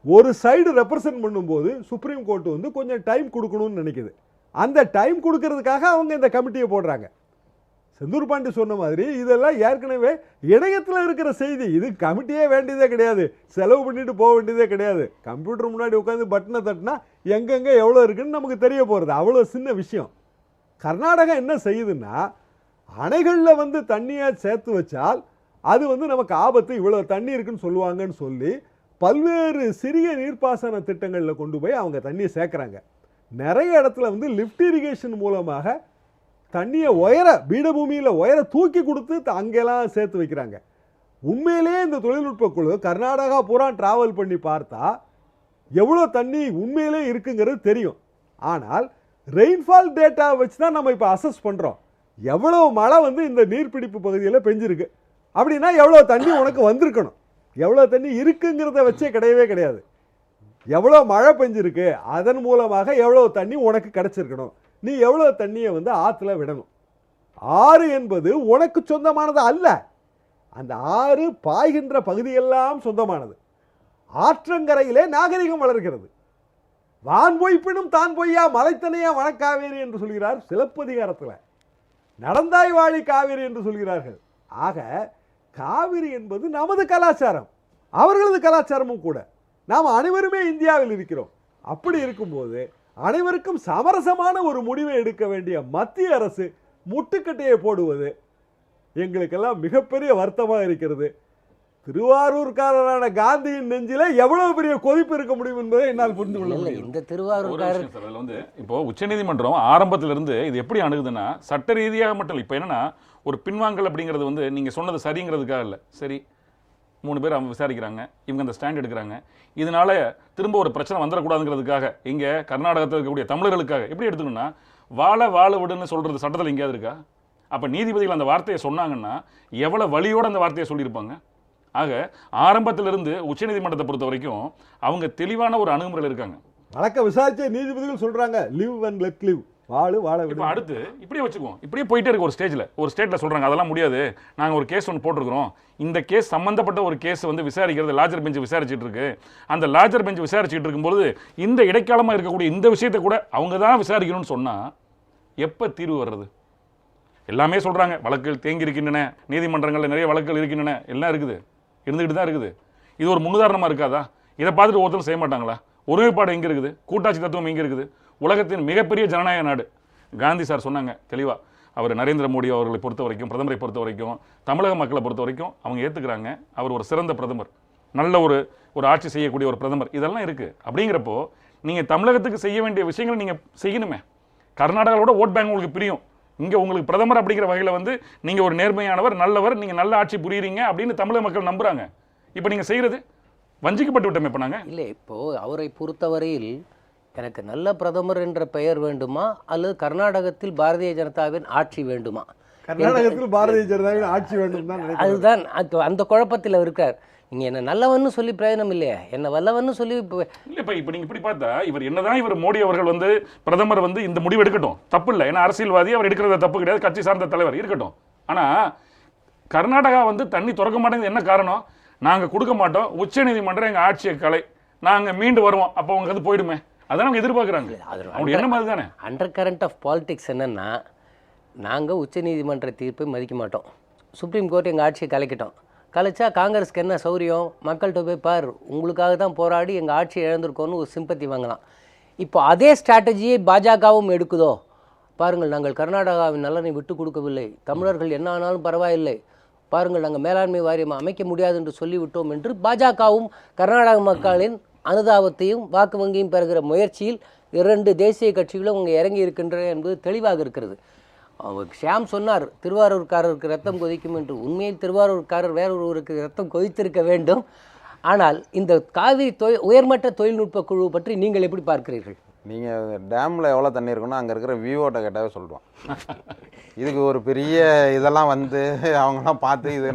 ஒரு சைடு ரெப்ரசன்ட் பண்ணும்போது சுப்ரீம் கோர்ட் வந்து கொஞ்சம் டைம் கொடுக்கணும்னு நினைக்குது. அந்த டைம் கொடுக்கறதுக்காக அவங்க இந்த கமிட்டியை போடுறாங்க. செந்தூர் பாண்டி சொன்ன மாதிரி இதெல்லாம் ஏற்கனவே இணையத்தில் இருக்கிற செய்தி. இது கமிட்டியே வேண்டியதே கிடையாது, செலவு பண்ணிட்டு போக வேண்டியதே கிடையாது. கம்ப்யூட்டர் முன்னாடி உட்காந்து பட்டனை தட்டினா எங்கெங்கே எவ்வளோ இருக்குன்னு நமக்கு தெரிய போகிறது. அவ்வளோ சின்ன விஷயம். கர்நாடகா என்ன செய்யுதுன்னா, அணைகளில் வந்து தண்ணியை சேர்த்து வச்சால் அது வந்து நமக்கு ஆபத்து, இவ்வளோ தண்ணி இருக்குன்னு சொல்லுவாங்கன்னு சொல்லி பல்வேறு சிறிய நீர்ப்பாசன திட்டங்களில் கொண்டு போய் அவங்க தண்ணியை சேர்க்குறாங்க. நிறைய இடத்துல வந்து லிஃப்ட் இரிகேஷன் மூலமாக தண்ணியை உயர, பீடபூமியில் உயர தூக்கி கொடுத்து அங்கெல்லாம் சேர்த்து வைக்கிறாங்க. உண்மையிலே இந்த தொழில்நுட்ப குழு கர்நாடகா பூரா டிராவல் பண்ணி பார்த்தா எவ்வளோ தண்ணி உண்மையிலே இருக்குங்கிறது தெரியும். ஆனால் ரெயின்ஃபால் டேட்டா வச்சு தான் நம்ம இப்போ அசஸ் பண்ணுறோம். எவ்வளோ மழை வந்து இந்த நீர்பிடிப்பு பகுதியில் பெஞ்சிருக்கு அப்படின்னா எவ்வளோ தண்ணி உனக்கு வந்திருக்கணும், எவ்வளோ தண்ணி இருக்குங்கிறத வச்சே கிடையவே கிடையாது. எவ்வளோ மழை பெஞ்சிருக்கு அதன் மூலமாக எவ்வளோ தண்ணி உனக்கு கிடைச்சிருக்கணும், நீ எவ்வளோ தண்ணியை வந்து ஆற்றுல விடணும். ஆறு என்பது உனக்கு சொந்தமானது அல்ல, அந்த ஆறு பாய்கின்ற பகுதியெல்லாம் சொந்தமானது. ஆற்றங்கரையிலே நாகரிகம் வளர்கிறது. வான் பொய்ப்பினும் தான் பொய்யா மலைத்தனையா வனக்காவேரி என்று சொல்கிறார் சிலப்பதிகாரத்தில். நடந்தாய் வாழி காவேரி என்று சொல்கிறார்கள். ஆக காவிரி என்பது நமது கலாச்சாரம், அவர்களது கலாச்சாரமும் கூட. நாம் அனைவருமே இந்தியாவில் இருக்கிறோம். அப்படி இருக்கும்போது அனைவருக்கும் சமரசமான ஒரு முடிவை எடுக்க வேண்டிய மத்திய அரசு முட்டுக்கட்டையை போடுவது எங்களுக்கெல்லாம் மிகப்பெரிய வருத்தமாக இருக்கிறது. திருவாரூர்காரரான காந்தியின் நெஞ்சில எவ்வளவு பெரிய கொதிப்பு இருக்க முடியும் என்பதை என்னால் புரிந்து கொள்ள முடியும்.
இந்த திருவாரூர்காரர்
வந்து இப்போ உச்சநீதிமன்றம் ஆரம்பத்திலிருந்து இது எப்படி அணுகுதுன்னா சட்ட ரீதியாக மட்டும் இல்லை. இப்போ என்னன்னா ஒரு பின்வாங்கல் அப்படிங்கிறது வந்து நீங்க சொன்னது சரிங்கிறதுக்காக இல்லை. சரி, 3 பேர் அவங்க விசாரிக்கிறாங்க, இவங்க அந்த ஸ்டாண்ட் எடுக்கிறாங்க, இதனால திரும்ப ஒரு பிரச்சனை வந்துடக்கூடாதுங்கிறதுக்காக இங்கே கர்நாடகத்தில் இருக்கக்கூடிய தமிழர்களுக்காக எப்படி எடுத்துக்கணும்னா வாழ விடுன்னு சொல்றது சட்டத்தில் எங்கேயாவது இருக்கா? அப்போ நீதிபதிகள் அந்த வார்த்தையை சொன்னாங்கன்னா எவ்வளோ வழியோடு அந்த வார்த்தையை சொல்லியிருப்பாங்க. ஆக ஆரம்பத்திலிருந்து உச்சநீதிமன்றத்தை பொறுத்த வரைக்கும் அவங்க தெளிவான ஒரு அணுகுமுறையில் இருக்காங்க.
வழக்க விசாரிச்ச நீதிபதிகள் சொல்றாங்க லிவ் அண்ட் லெட் லிவ், வாழ
இப்போ அடுத்து இப்படியே வச்சுக்குவோம், இப்படியே போயிட்டே இருக்கு. ஒரு ஸ்டேட்டில் சொல்கிறாங்க அதெல்லாம் முடியாது, நாங்கள் ஒரு கேஸ் ஒன்று போட்டிருக்கிறோம், இந்த கேஸ் சம்மந்தப்பட்ட ஒரு கேஸ் வந்து விசாரிக்கிறது லார்ஜர் பெஞ்ச் விசாரிச்சுட்டு இருக்கு. அந்த லார்ஜர் பெஞ்ச் விசாரிச்சுட்டு இருக்கும்போது இந்த இடைக்காலமாக இருக்கக்கூடிய இந்த விஷயத்தை கூட அவங்க தான் விசாரிக்கணும்னு சொன்னால் எப்போ தீர்வு வர்றது? எல்லாமே சொல்கிறாங்க வழக்குகள் தேங்கி இருக்கின்றன, நீதிமன்றங்களில் நிறைய வழக்குகள் இருக்கின்றன, எல்லாம் இருக்குது, இருந்துக்கிட்டு தான் இருக்குது. இது ஒரு முன்னுதாரணமாக இருக்காதா? இதை பார்த்துட்டு ஒருத்தரும் செய்ய மாட்டாங்களா? ஒருமைப்பாடு எங்கே இருக்குது? கூட்டாட்சி தத்துவம் எங்கே இருக்குது? உலகத்தின் மிகப்பெரிய ஜனநாயக நாடு. காந்தி சார் சொன்னாங்க தெளிவாக. அவர் நரேந்திர மோடி அவர்களை பொறுத்த வரைக்கும், பிரதமரை பொறுத்த வரைக்கும், தமிழக மக்களை பொறுத்த வரைக்கும் அவங்க ஏற்றுக்கிறாங்க. அவர் ஒரு சிறந்த பிரதமர், நல்ல ஒரு ஆட்சி செய்யக்கூடிய ஒரு பிரதமர், இதெல்லாம் இருக்குது. அப்படிங்கிறப்போ நீங்கள் தமிழகத்துக்கு செய்ய வேண்டிய விஷயங்களை நீங்கள் செய்யணுமே. கர்நாடகாவோட ஓட் பேங்க் உங்களுக்கு பிரியும். இங்கே உங்களுக்கு பிரதமர் அப்படிங்கிற வகையில் வந்து நீங்கள் ஒரு நேர்மையானவர், நல்லவர், நீங்கள் நல்ல ஆட்சி புரியுறீங்க அப்படின்னு தமிழக மக்கள் நம்புகிறாங்க. இப்போ நீங்கள் செய்கிறது வஞ்சிக்கப்பட்டு விட்டோமே. இப்போ நாங்கள்
இல்லை, இப்போது அவரை பொறுத்தவரையில் எனக்கு நல்ல பிரதமர் என்ற பெயர் வேண்டுமா அல்லது கர்நாடகத்தில் பாரதிய ஜனதாவின் ஆட்சி வேண்டுமா?
கர்நாடகத்தில் பாரதிய ஜனதாவின் ஆட்சி வேண்டும் தான் நினைக்கிறேன்.
அதுதான் அந்த குழப்பத்தில் இருக்கார். நீங்கள் என்ன நல்லவன்னு சொல்லி பிரயோஜனம் இல்லையா, என்ன வல்லவன்னு சொல்லி
இல்லைப்பா. இப்போ நீங்கள் இப்படி பார்த்தா இவர் என்னதான் இவர் மோடி அவர்கள் வந்து பிரதமர் வந்து இந்த முடிவு எடுக்கட்டும், தப்பு இல்லை. ஏன்னா அரசியல்வாதி, அவர் எடுக்கிறது தப்பு கிடையாது, கட்சி சார்ந்த தலைவர் இருக்கட்டும். ஆனால் கர்நாடகா வந்து தண்ணி திறக்க மாட்டேங்குது. என்ன காரணம்? நாங்கள் கொடுக்க மாட்டோம், உச்சநீதிமன்றம் எங்கள் ஆட்சியை கலை, நாங்கள் மீண்டு வருவோம், அப்போ அவங்க அது போயிடுமே. அதான் அவங்க எதிர்பார்க்குறாங்க. அவங்க என்ன மாதிரி தானே
அண்டர் கரண்ட் ஆஃப் பாலிடிக்ஸ் என்னன்னா, நாங்கள் உச்சநீதிமன்ற தீர்ப்பை மதிக்க மாட்டோம், சுப்ரீம் கோர்ட் எங்கள் ஆட்சியை கலைக்கிட்டோம். கலைச்சா காங்கிரஸ்க்கு என்ன சௌரியம்? மக்கள்கிட்ட போய் பார், உங்களுக்காக தான் போராடி எங்கள் ஆட்சியை இழந்திருக்கோன்னு ஒரு சிம்பத்தி வாங்கலாம். இப்போ அதே ஸ்ட்ராட்டஜியை பாஜகவும் எடுக்குதோ? பாருங்கள், நாங்கள் கர்நாடகாவின் நலனை விட்டு கொடுக்கவில்லை, தமிழர்கள் என்ன ஆனாலும் பரவாயில்லை, பாருங்கள் நாங்கள் மேலாண்மை வாரியம் அமைக்க முடியாது என்று சொல்லிவிட்டோம் என்று பாஜகவும் கர்நாடக மக்களின் அனுதாபத்தையும் வாக்கு வங்கியும் பெறுகிற முயற்சியில் 2 தேசிய கட்சிகளும் அங்கே இறங்கி இருக்கின்றன என்பது தெளிவாக இருக்கிறது. ஷியாம் சொன்னார் திருவாரூர்காரருக்கு ரத்தம் கொதிக்கும் என்று. உண்மையில் திருவாரூர்காரர் வேறொருவருக்கு ரத்தம் கொதித்திருக்க வேண்டும். ஆனால் இந்த காவிரி உயர்மட்ட தொழில்நுட்ப குழு பற்றி நீங்கள் எப்படி பார்க்கிறீர்கள்?
நீங்கள் டேமில் எவ்வளோ தண்ணி இருக்குன்னா அங்கே இருக்கிற விவோட்ட கேட்டாவே சொல்லுவோம். இதுக்கு ஒரு பெரிய இதெல்லாம் வந்து அவங்களாம் பார்த்து இது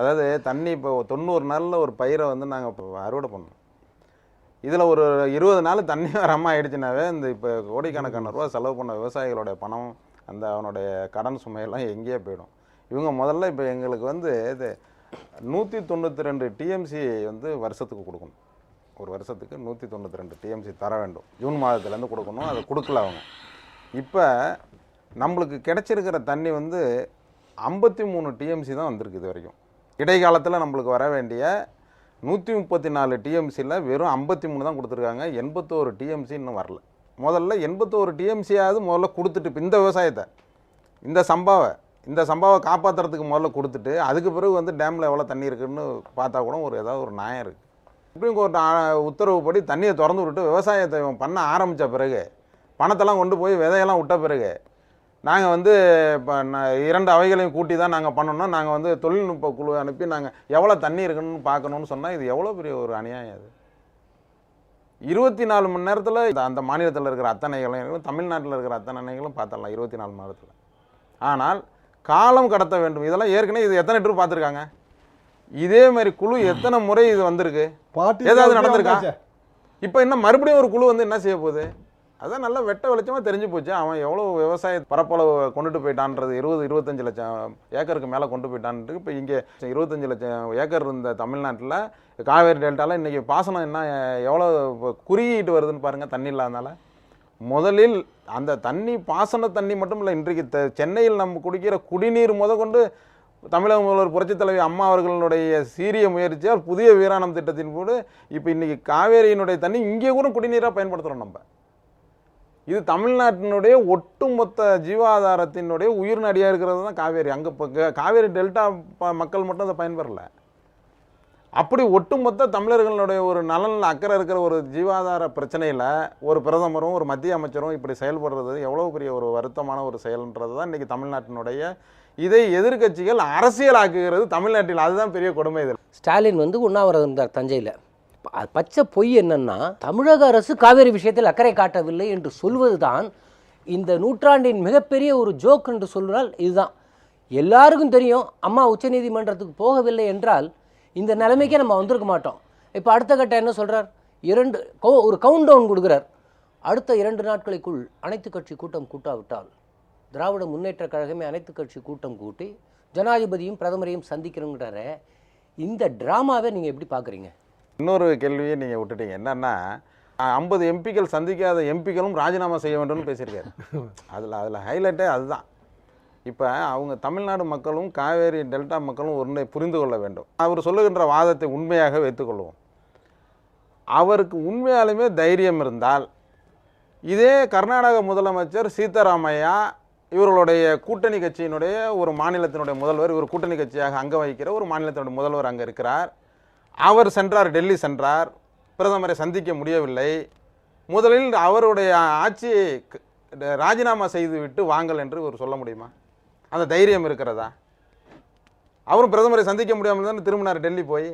அதாவது தண்ணி இப்போ 90 நாளில் ஒரு பயிரை வந்து நாங்கள் அறுவடை பண்ணோம். இதில் ஒரு 20 நாள் தண்ணி வராமல் ஆயிடுச்சுனாவே இந்த இப்போ கோடிக்கணக்கான ரூபா செலவு பண்ண விவசாயிகளுடைய பணம், அந்த அவனுடைய கடன் சுமையெல்லாம் எங்கேயே போயிடும். இவங்க முதல்ல இப்போ எங்களுக்கு வந்து இது 192 டிஎம்சி வந்து வருஷத்துக்கு கொடுக்கணும். ஒரு வருஷத்துக்கு 192 டிஎம்சி தர வேண்டும். ஜூன் மாதத்துலேருந்து கொடுக்கணும். அதை கொடுக்கல அவங்க. இப்போ நம்மளுக்கு கிடைச்சிருக்கிற தண்ணி வந்து 53 டிஎம்சி தான் வந்திருக்கு இது வரைக்கும். இடைக்காலத்தில் நம்மளுக்கு வர வேண்டிய 134 டிஎம்சியில் வெறும் 53 தான் கொடுத்துருக்காங்க. 81 டிஎம்சி இன்னும் வரல. முதல்ல 81 டிஎம்சியாவது முதல்ல கொடுத்துட்டு, இப்போ இந்த விவசாயத்தை இந்த சம்பாவை காப்பாற்றுறதுக்கு முதல்ல கொடுத்துட்டு, அதுக்கு பிறகு வந்து டேமில் எவ்வளோ தண்ணி இருக்குதுன்னு பார்த்தா கூட ஏதாவது ஒரு நியாயம் இருக்குது. சுப்ரீம் கோர்ட் உத்தரவுப்படி தண்ணியை திறந்து விட்டு விவசாயத்தை பண்ண ஆரம்பித்த பிறகு, பணத்தெல்லாம் கொண்டு போய் விதையெல்லாம் விட்ட பிறகு, நாங்கள் வந்து இப்போ 2 அவைகளையும் கூட்டி தான் நாங்கள் பண்ணோம்னா, நாங்கள் வந்து தொழில்நுட்ப குழு அனுப்பி நாங்கள் எவ்வளோ தண்ணி இருக்குன்னு பார்க்கணுன்னு சொன்னால் இது எவ்வளோ பெரிய ஒரு அநியாயம். அது 24 மணி நேரத்தில் அந்த மாநிலத்தில் இருக்கிற அத்தனை இளைஞர்களும், தமிழ்நாட்டில் இருக்கிற அத்தனை அணைகளும் பார்த்துடலாம் 24 மணி நேரத்தில். ஆனால் காலம் கடத்த வேண்டும். இதெல்லாம் ஏற்கனவே இது எத்தனை ட்ரிப் பார்த்துருக்காங்க? இதே மாதிரி குழு எத்தனை முறை இது வந்திருக்கு? ஏதாவது நடந்திருக்கா? இப்போ இன்னும் மறுபடியும் ஒரு குழு வந்து என்ன செய்ய போகுது? அதான் நல்லா வெட்ட வெளிச்சமாக தெரிஞ்சு போச்சு. அவன் எவ்வளோ விவசாய பரப்பளவு கொண்டுட்டு போயிட்டான்றது. 20-25 லட்சம் ஏக்கருக்கு மேலே கொண்டு போயிட்டான்ட்டு. இப்போ இங்கே 25 லட்சம் ஏக்கர் இருந்த தமிழ்நாட்டில் காவேரி டெல்டாவில் இன்றைக்கி பாசனம் என்ன எவ்வளோ குறுகிட்டு வருதுன்னு பாருங்கள். தண்ணி இல்லாதனால முதலில் அந்த தண்ணி, பாசன தண்ணி மட்டும் இல்லை, இன்றைக்கு சென்னையில் நம்ம குடிக்கிற குடிநீர் கொண்டு தமிழக முதல்வர் புரட்சித் தலைவி அம்மா அவர்களுடைய சீரிய முயற்சியால் புதிய வீராணம் திட்டத்தின் போது இப்போ இன்றைக்கி காவேரியினுடைய தண்ணி இங்கே கூட குடிநீராக பயன்படுத்துகிறோம். நம்ம இது தமிழ்நாட்டினுடைய ஒட்டுமொத்த ஜீவாதாரத்தினுடைய உயிர் நடியாக இருக்கிறது தான் காவேரி. அங்கே இப்போ காவேரி டெல்டா மக்கள் மட்டும் அதை பயன்பெறல. அப்படி ஒட்டுமொத்த தமிழர்களுடைய ஒரு நலனில் அக்கறை இருக்கிற ஒரு ஜீவாதார பிரச்சனையில் ஒரு பிரதமரும் ஒரு மத்திய அமைச்சரும் இப்படி செயல்படுறது எவ்வளோ பெரிய ஒரு வருத்தமான ஒரு செயல்ன்றது தான் இன்றைக்கி தமிழ்நாட்டினுடைய. இதை எதிர்கட்சிகள் அரசியலாக்குகிறது தமிழ்நாட்டில். அதுதான் பெரிய கொடுமை. இதில்
ஸ்டாலின் வந்து உண்ணாவிரதம் இருந்தார் தஞ்சையில். பச்சை பொய் என்னன்னா, தமிழக அரசு காவேரி விஷயத்தில் அக்கறை காட்டவில்லை என்று சொல்வது தான் இந்த நூற்றாண்டின் மிகப்பெரிய ஒரு ஜோக் என்று சொல்வதால் இதுதான். எல்லாருக்கும் தெரியும் அம்மா உச்சநீதிமன்றத்துக்கு போகவில்லை என்றால் இந்த நிலைமைக்கே நம்ம வந்திருக்க மாட்டோம். இப்போ அடுத்த கட்டம் என்ன சொல்கிறார்? ஒரு கவுண்ட் டவுன் கொடுக்குறார். அடுத்த 2 நாட்களுக்குள் அனைத்து கட்சி கூட்டம் கூட்டாவிட்டால் திராவிட முன்னேற்ற கழகமே அனைத்து கட்சி கூட்டம் கூட்டி ஜனாதிபதியும் பிரதமரையும் சந்திக்கணுங்கிறார. இந்த ட்ராமாவை நீங்கள் எப்படி பார்க்குறீங்க?
இன்னொரு கேள்வியை நீங்கள் விட்டுட்டீங்க. என்னன்னா 50 எம்பிக்கள் சந்திக்காத எம்பிக்களும் ராஜினாமா செய்ய வேண்டும்னு பேசியிருக்காரு. அதில் ஹைலைட்டே அதுதான். இப்போ அவங்க தமிழ்நாடு மக்களும் காவேரி டெல்டா மக்களும் ஒன்றை புரிந்து கொள்ள வேண்டும். அவர் சொல்லுகின்ற வாதத்தை உண்மையாக வைத்துக்கொள்வோம். அவருக்கு உண்மையாலுமே தைரியம் இருந்தால் இதே கர்நாடக முதலமைச்சர் சீதாராமையா இவர்களுடைய கூட்டணி கட்சியினுடைய ஒரு மாநிலத்தினுடைய முதல்வர், இவர் கூட்டணி கட்சியாக அங்க வகிக்கிற ஒரு மாநிலத்தினுடைய முதல்வர் அங்கே இருக்கிறார். அவர் சென்றார், டெல்லி சென்றார், பிரதமரை சந்திக்க முடியவில்லை. முதலில் அவருடைய ஆட்சியை ராஜினாமா செய்துவிட்டு வாங்கள் என்று ஒரு சொல்ல முடியுமா? அந்த தைரியம் இருக்கிறதா? அவரும் பிரதமரை சந்திக்க முடியாமல் தான் திரும்பினார் டெல்லி போய்.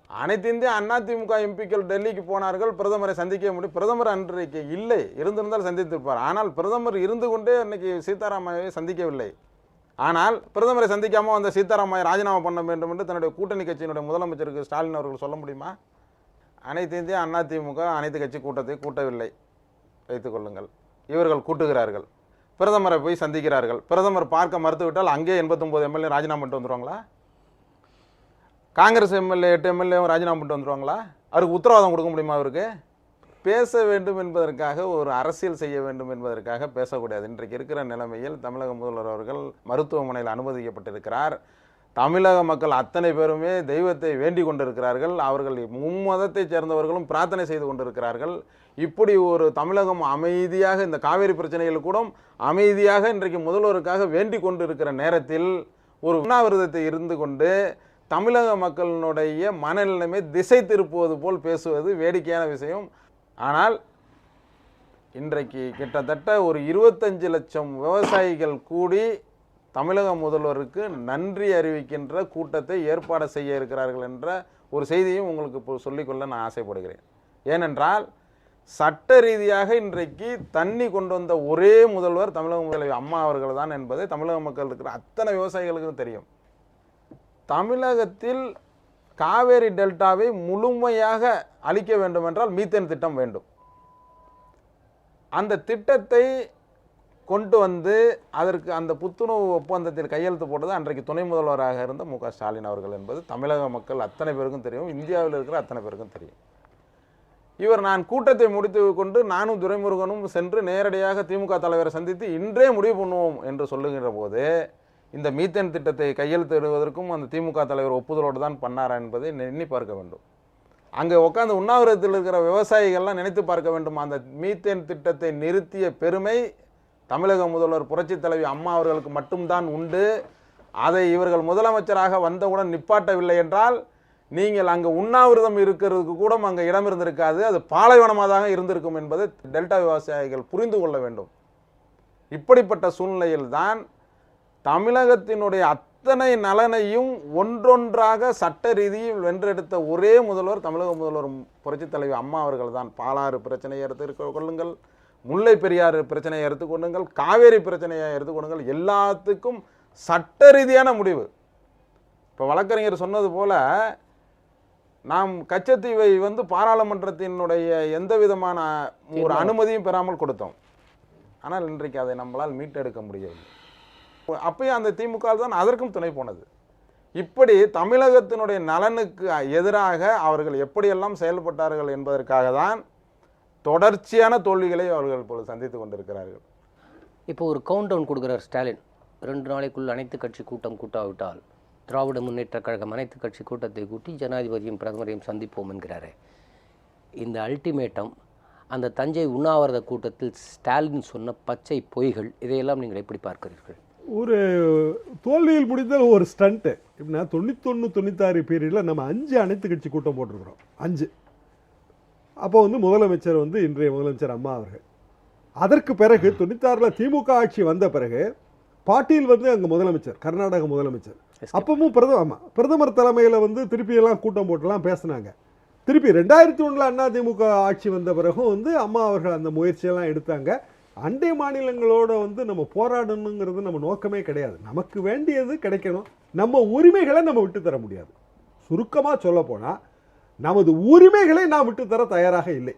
அனைத்து இந்திய அதிமுக எம்பிக்கள் டெல்லிக்கு போனார்கள், பிரதமரை சந்திக்க முடியும். பிரதமர் அன்றைக்கு இல்லை, இருந்திருந்தால் சந்தித்திருப்பார். ஆனால் பிரதமர் இருந்து கொண்டே அன்னைக்கு சீதாராமையை சந்திக்கவில்லை. ஆனால் பிரதமரை சந்திக்காமல் அந்த சீதாராமையை ராஜினாமா பண்ண வேண்டும் என்று தன்னுடைய கூட்டணி கட்சியினுடைய முதலமைச்சருக்கு ஸ்டாலின் அவர்கள் சொல்ல முடியுமா? அனைத்து இந்திய அதிமுக அனைத்து கட்சி கூட்டத்தை கூட்டவில்லை வைத்துக் கொள்ளுங்கள். இவர்கள் கூட்டுகிறார்கள், பிரதமரை போய் சந்திக்கிறார்கள். பிரதமர் பார்க்க மறுத்துவிட்டால் அங்கே 89 எம்எல்ஏ ராஜினாமா பண்ணிட்டு வந்துடுவாங்களா? காங்கிரஸ் எம்எல்ஏ 8 எம்எல்ஏ ராஜினாமா பண்ணிட்டு வந்துடுவாங்களா? அவருக்கு உத்தரவாதம் கொடுக்க முடியுமா? அவருக்கு பேச வேண்டும் என்பதற்காக, ஒரு அரசியல் செய்ய வேண்டும் என்பதற்காக பேசக்கூடாது. இன்றைக்கு இருக்கிற நிலைமையில் தமிழக முதல்வர் அவர்கள் மருத்துவமனையில் அனுமதிக்கப்பட்டிருக்கிறார். தமிழக மக்கள் அத்தனை பேருமே தெய்வத்தை வேண்டிக் கொண்டிருக்கிறார்கள். அவர்கள் மும்மதத்தைச் சேர்ந்தவர்களும் பிரார்த்தனை செய்து கொண்டிருக்கிறார்கள். இப்படி ஒரு தமிழகம் அமைதியாக, இந்த காவேரி பிரச்சனைகள் கூட அமைதியாக இன்றைக்கு முதல்வருக்காக வேண்டிக் கொண்டிருக்கிற நேரத்தில் ஒரு உண்ணாவிரதத்தை இருந்து கொண்டு தமிழக மக்களினுடைய மனநிலைமை திசை திருப்புவது போல் பேசுவது வேடிக்கையான விஷயம். ஆனால் இன்றைக்கு கிட்டத்தட்ட ஒரு 25 லட்சம் விவசாயிகள் கூடி தமிழக முதல்வருக்கு நன்றி அறிவிக்கின்ற கூட்டத்தை ஏற்பாடு செய்ய இருக்கிறார்கள் என்ற ஒரு செய்தியும் உங்களுக்கு இப்போ சொல்லிக்கொள்ள நான் ஆசைப்படுகிறேன். ஏனென்றால் சட்ட ரீதியாக இன்றைக்கு தண்ணி கொண்டு வந்த ஒரே முதல்வர் தமிழக முதல்வர் அம்மா அவர்கள் தான் என்பதை தமிழக மக்கள் இருக்கிற அத்தனை விவசாயிகளுக்கும் தெரியும். தமிழகத்தில் காவேரி டெல்டாவை முழுமையாக அளிக்க வேண்டும் என்றால் மீத்தேன் திட்டம் வேண்டும். அந்த திட்டத்தை கொண்டு வந்து அதற்கு அந்த புத்துணர்வு ஒப்பந்தத்தில் கையெழுத்து போட்டது அன்றைக்கு துணை முதல்வராக இருந்த மு க ஸ்டாலின் அவர்கள் என்பது தமிழக மக்கள் அத்தனை பேருக்கும் தெரியும், இந்தியாவில் இருக்கிற அத்தனை பேருக்கும் தெரியும். இவர் நான் கூட்டத்தை முடித்து கொண்டு நானும் துரைமுருகனும் சென்று நேரடியாக திமுக தலைவரை சந்தித்து இன்றே முடிவு பண்ணுவோம் என்று சொல்லுகின்ற போது இந்த மீத்தேன் திட்டத்தை கையெழுத்திடுவதற்கும் அந்த திமுக தலைவர் ஒப்புதலோடு தான் பண்ணாரா என்பதை எண்ணி பார்க்க வேண்டும். அங்கே உட்காந்து உண்ணாவிரதத்தில் இருக்கிற விவசாயிகள்லாம் நினைத்து பார்க்க வேண்டும். அந்த மீத்தேன் திட்டத்தை நிறுத்திய பெருமை தமிழக முதல்வர் புரட்சித் தலைவி அம்மா அவர்களுக்கு மட்டும்தான் உண்டு. அதை இவர்கள் முதலமைச்சராக வந்தவுடன் நிப்பாட்டவில்லை என்றால் நீங்கள் அங்கே உண்ணாவிரதம் இருக்கிறதுக்கு கூட அங்கே இடம் இருந்திருக்காது, அது பாலைவனமாக தான் இருந்திருக்கும் என்பதை டெல்டா விவசாயிகள் புரிந்து கொள்ள வேண்டும். இப்படிப்பட்ட சூழ்நிலையில் தான் தமிழகத்தினுடைய அத்தனை நலனையும் ஒன்றொன்றாக சட்ட ரீதியில் வென்றெடுத்த ஒரே முதல்வர் தமிழக முதல்வர் புரட்சித் தலைவி அம்மா அவர்கள் தான். பாலாறு பிரச்சனையை எடுத்து கொள்ளுங்கள், முல்லை பெரியாறு பிரச்சனையை எடுத்துக்கொள்ளுங்கள், காவேரி பிரச்சனையை எடுத்துக்கொள்ளுங்கள், எல்லாத்துக்கும் சட்ட ரீதியான முடிவு. இப்போ வழக்கறிஞர் சொன்னது போல நாம் கச்சத்தீவை பாராளுமன்றத்தினுடைய எந்த விதமான ஒரு அனுமதியும் பெறாமல் கொடுத்தோம். ஆனால் இன்றைக்கு அதை நம்மளால் மீட்டெடுக்க முடியவில்லை. அப்பயும் அந்த திமுக தான் அதற்கும் துணை போனது. இப்படி தமிழகத்தினுடைய நலனுக்கு எதிராக அவர்கள் எப்படியெல்லாம் செயல்பட்டார்கள் என்பதற்காக தான் தொடர்ச்சியான தோல்விகளை அவர்கள் இப்பொழுது சந்தித்து கொண்டிருக்கிறார்கள்.
இப்போ ஒரு கவுண்ட் டவுன் கொடுக்குறார் ஸ்டாலின். 2 நாளைக்குள் அனைத்து கட்சி கூட்டம் கூட்டாவிட்டால் திராவிட முன்னேற்ற கழகம் அனைத்து கட்சி கூட்டத்தை கூட்டி ஜனாதிபதியும் பிரதமரையும் சந்திப்போம் என்கிறாரே. இந்த அல்டிமேட்டம், அந்த தஞ்சை உண்ணாவிரத கூட்டத்தில் ஸ்டாலின் சொன்ன பச்சை பொய்கள், இதையெல்லாம் நீங்கள் எப்படி பார்க்கிறீர்கள்?
ஒரு தோல்வியில் முடிந்த ஒரு ஸ்டண்ட்டு. எப்படின்னா 91-96 பீரியடில் நம்ம 5 அனைத்து கட்சி கூட்டம் போட்டிருக்கிறோம். 5. அப்போ முதலமைச்சர் இன்றைய முதலமைச்சர் அம்மா அவர்கள். அதற்கு பிறகு 96 திமுக ஆட்சி வந்த பிறகு பாட்டீல் அங்கே முதலமைச்சர், கர்நாடக முதலமைச்சர். அப்பவும் பிரதமர் தலைமையில் திருப்பியெல்லாம் கூட்டம் போட்டுலாம் பேசினாங்க. திருப்பி 2001 அதிமுக ஆட்சி வந்த பிறகும் அம்மா அவர்கள் அந்த முயற்சியெல்லாம் எடுத்தாங்க. அண்டை மாநிலங்களோட நம்ம போராடணுங்கிறது நம்ம நோக்கமே கிடையாது. நமக்கு வேண்டியது கிடைக்கணும், நம்ம உரிமைகளை நம்ம விட்டு தர முடியாது. சுருக்கமாக சொல்ல போனால் நமது உரிமைகளை நாம் விட்டு தர தயாராக இல்லை.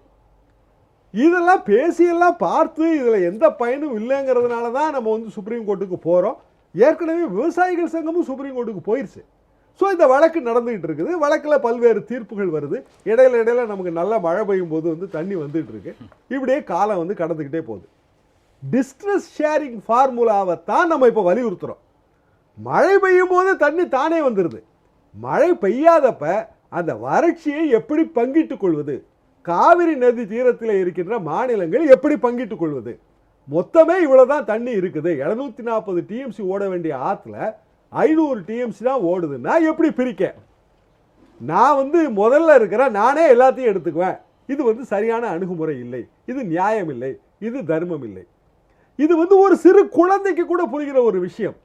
இதெல்லாம் பேசியெல்லாம் பார்த்து இதில் எந்த பயனும் இல்லைங்கிறதுனால தான் நம்ம சுப்ரீம் கோர்ட்டுக்கு போகிறோம். ஏற்கனவே விவசாயிகள் சங்கமும் சுப்ரீம் கோர்ட்டுக்கு போயிடுச்சு. ஸோ இந்த வழக்கு நடந்துகிட்டு இருக்குது. வழக்கில் பல்வேறு தீர்ப்புகள் வருது. இடையில நமக்கு நல்லா மழை பெய்யும் போது தண்ணி வந்துட்டு இருக்கு. இப்படியே காலம் கடந்துக்கிட்டே போகுது. டிஸ்ட்ரெஸ் ஷேரிங் ஃபார்முலாவை தான் நம்ம இப்போ வலியுறுத்துகிறோம். மழை பெய்யும் போது தண்ணி தானே வந்துடுது. மழை பெய்யாதப்ப அந்த வறட்சியை எப்படி பங்கிட்டுக் கொள்வது, காவிரி நதி தீரத்தில் இருக்கின்ற மாநிலங்கள் எப்படி பங்கிட்டுக் கொள்வது, மொத்தமே இவ்வளவுதான் தண்ணி இருக்குது, 740 டிஎம்சி ஓட வேண்டிய ஆற்றுல 500 டிஎம்சி தான் ஓடுதுன்னா எப்படி பிரிக்க? நான் முதல்ல இருக்கிறேன், நானே எல்லாத்தையும் எடுத்துக்குவேன். இது சரியான அணுகுமுறை இல்லை, இது நியாயம் இல்லை, இது தர்மம் இல்லை. இது ஒரு சிறு குழந்தைக்கு கூட புரிகிற ஒரு விஷயம்.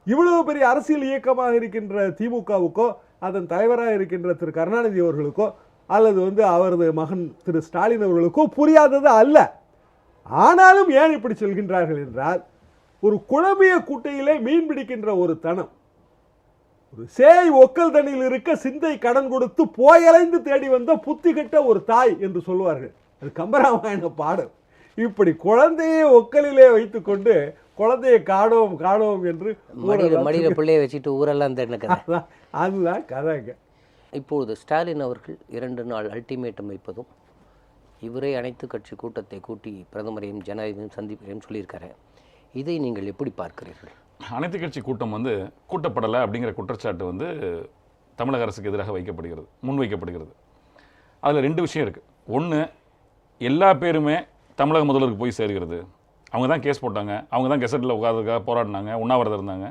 இவ்வளவு பெரிய அரசியல் இயக்கமாக இருக்கின்ற திமுகவுக்கோ அதன் தலைவராக இருக்கின்ற திரு கருணாநிதி அவர்களுக்கோ அல்லது அவரது மகன் திரு ஸ்டாலின் அவர்களுக்கோ புரியாதது அல்ல. ஆனாலும் ஏன் இப்படி சொல்கின்றார்கள் என்றால், ஒரு குழம்பிய குட்டையிலே மீன் பிடிக்கின்ற ஒரு தனம், ஒரு சேய் ஒக்கல் தண்ணியில் இருக்க சிந்தை கடன் கொடுத்து போயலைந்து தேடி வந்த புத்தி கெட்ட ஒரு தாய் என்று சொல்லுவார்கள். அது கம்பராமாயண பாடல். இப்படி குழந்தையை ஒக்கலிலே வைத்துக்கொண்டு குழந்தையை காணோம் காணோம் என்று
மடியில பிள்ளையை வச்சுட்டு ஊரெல்லாம்
அதுதான் கதைங்க.
இப்பொழுது ஸ்டாலின் அவர்கள் 2 நாள் அல்டிமேட்டம் வைப்பதும், இவரே அனைத்து கட்சி கூட்டத்தை கூட்டி பிரதமரையும் ஜனாதிபதியும் சந்திப்பையும் சொல்லியிருக்காரு. இதை நீங்கள் எப்படி பார்க்கிறீர்கள்?
அனைத்து கட்சி கூட்டம் கூட்டப்படலை அப்படிங்கிற குற்றச்சாட்டு தமிழக அரசுக்கு எதிராக வைக்கப்படுகிறது, முன்வைக்கப்படுகிறது. அதில் 2 விஷயம் இருக்குது. ஒன்று, எல்லா பேருமே தமிழக முதல்வருக்கு போய் சேர்கிறது. அவங்க தான் கேஸ் போட்டாங்க, அவங்க தான் கெசட்டில் உட்கார்றதுக்காக போராடினாங்க, உண்ணாவிரதம் இருந்தாங்க,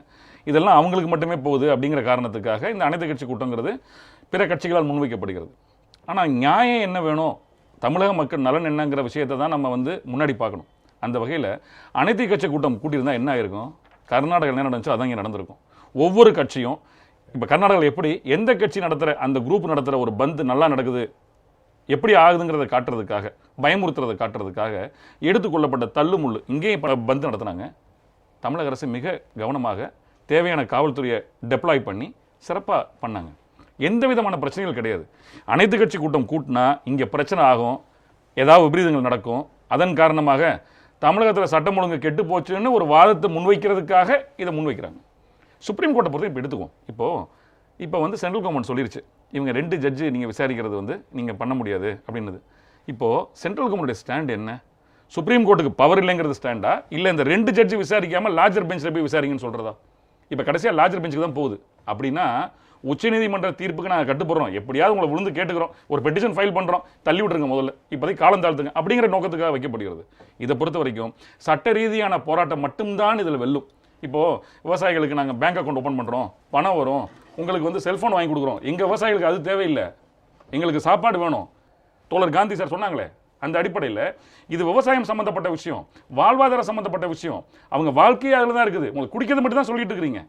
இதெல்லாம் அவங்களுக்கு மட்டுமே போகுது அப்படிங்கிற காரணத்துக்காக இந்த அனைத்து கட்சி கூட்டங்கிறது பிற கட்சிகளால் முன்வைக்கப்படுகிறது. ஆனால் நியாயம் என்ன வேணும், தமிழக மக்கள் நலன் என்னங்கிற விஷயத்தை தான் நம்ம முன்னாடி பார்க்கணும். அந்த வகையில் அனைத்து கட்சி கூட்டம் கூட்டியிருந்தால் என்ன ஆயிருக்கும்? கர்நாடகா என்ன நடந்துச்சோ அதான் இங்கே நடந்திருக்கும். ஒவ்வொரு கட்சியும் இப்போ கர்நாடகாவில் எப்படி எந்த கட்சி நடத்துகிற அந்த குரூப் நடத்துகிற ஒரு பந்து நல்லா நடக்குது, எப்படி ஆகுதுங்கிறத காட்டுறதுக்காக, பயமுறுத்துறதை காட்டுறதுக்காக எடுத்துக்கொள்ளப்பட்ட தள்ளுமுள்ளு இங்கேயும் பந்து நடத்துனாங்க. தமிழக அரசு மிக கவனமாக தேவையான காவல்துறையை டெப்ளாய் பண்ணி சிறப்பாக பண்ணாங்க. எந்த விதமான பிரச்சனைகள் கிடையாது. அனைத்து கட்சி கூட்டம் கூட்டினா இங்கே பிரச்சனை ஆகும், ஏதாவது விபரீதங்கள் நடக்கும், அதன் காரணமாக தமிழகத்தில் சட்டம் ஒழுங்கு கெட்டு போச்சுன்னு ஒரு வாதத்தை முன்வைக்கிறதுக்காக இதை முன்வைக்கிறாங்க. சுப்ரீம் கோர்ட்டை பொறுத்து இப்போ எடுத்துக்கும். இப்போ சென்ட்ரல் கவர்மெண்ட் சொல்லிருச்சு, இவங்க 2 ஜட்ஜு நீங்கள் விசாரிக்கிறது நீங்கள் பண்ண முடியாது அப்படின்னது. இப்போது சென்ட்ரல் கவர்மெண்ட்டுடைய ஸ்டாண்ட் என்ன? சுப்ரீம் கோர்ட்டுக்கு பவர் இல்லைங்கிறது ஸ்டாண்டா, இல்லை இந்த 2 ஜட்ஜு விசாரிக்காமல் லார்ஜர் பெஞ்சில் போய் விசாரிங்கன்னு சொல்கிறதா? இப்போ கடைசியாக லார்ஜர் பெஞ்சுக்கு தான் போகுது. அப்படின்னா உச்சநீதிமன்ற தீர்ப்புக்கு நாங்கள் கட்டுப்படுறோம், எப்படியாவது உங்களை விழுந்து கேட்டுக்கிறோம், ஒரு பெட்டிஷன் ஃபைல் பண்ணுறோம், தள்ளி விட்டுருங்க, முதல்ல இப்போதைக்கு காலம் தாழ்த்துங்க அப்படிங்கிற நோக்கத்துக்காக வைக்கப்படுகிறது. இதை பொறுத்த வரைக்கும் சட்ட ரீதியான போராட்டம் மட்டும்தான் இதில் வெல்லும். இப்போது விவசாயிகளுக்கு நாங்கள் பேங்க் அக்கௌண்ட் ஓப்பன் பண்ணுறோம், பணம் வரும், உங்களுக்கு செல்ஃபோன் வாங்கி கொடுக்குறோம், எங்கள் விவசாயிகளுக்கு அது தேவையில்லை, எங்களுக்கு சாப்பாடு வேணும், தோழர் காந்தி சார் சொன்னாங்களே, அந்த அடிப்படையில் இது விவசாயம் சம்மந்தப்பட்ட விஷயம், வாழ்வாதார சம்மந்தப்பட்ட விஷயம், அவங்க வாழ்க்கையே அதில் தான் இருக்குது. உங்களுக்கு குடிக்கிறது மட்டும் தான் சொல்லிட்டு இருக்கிறீங்க.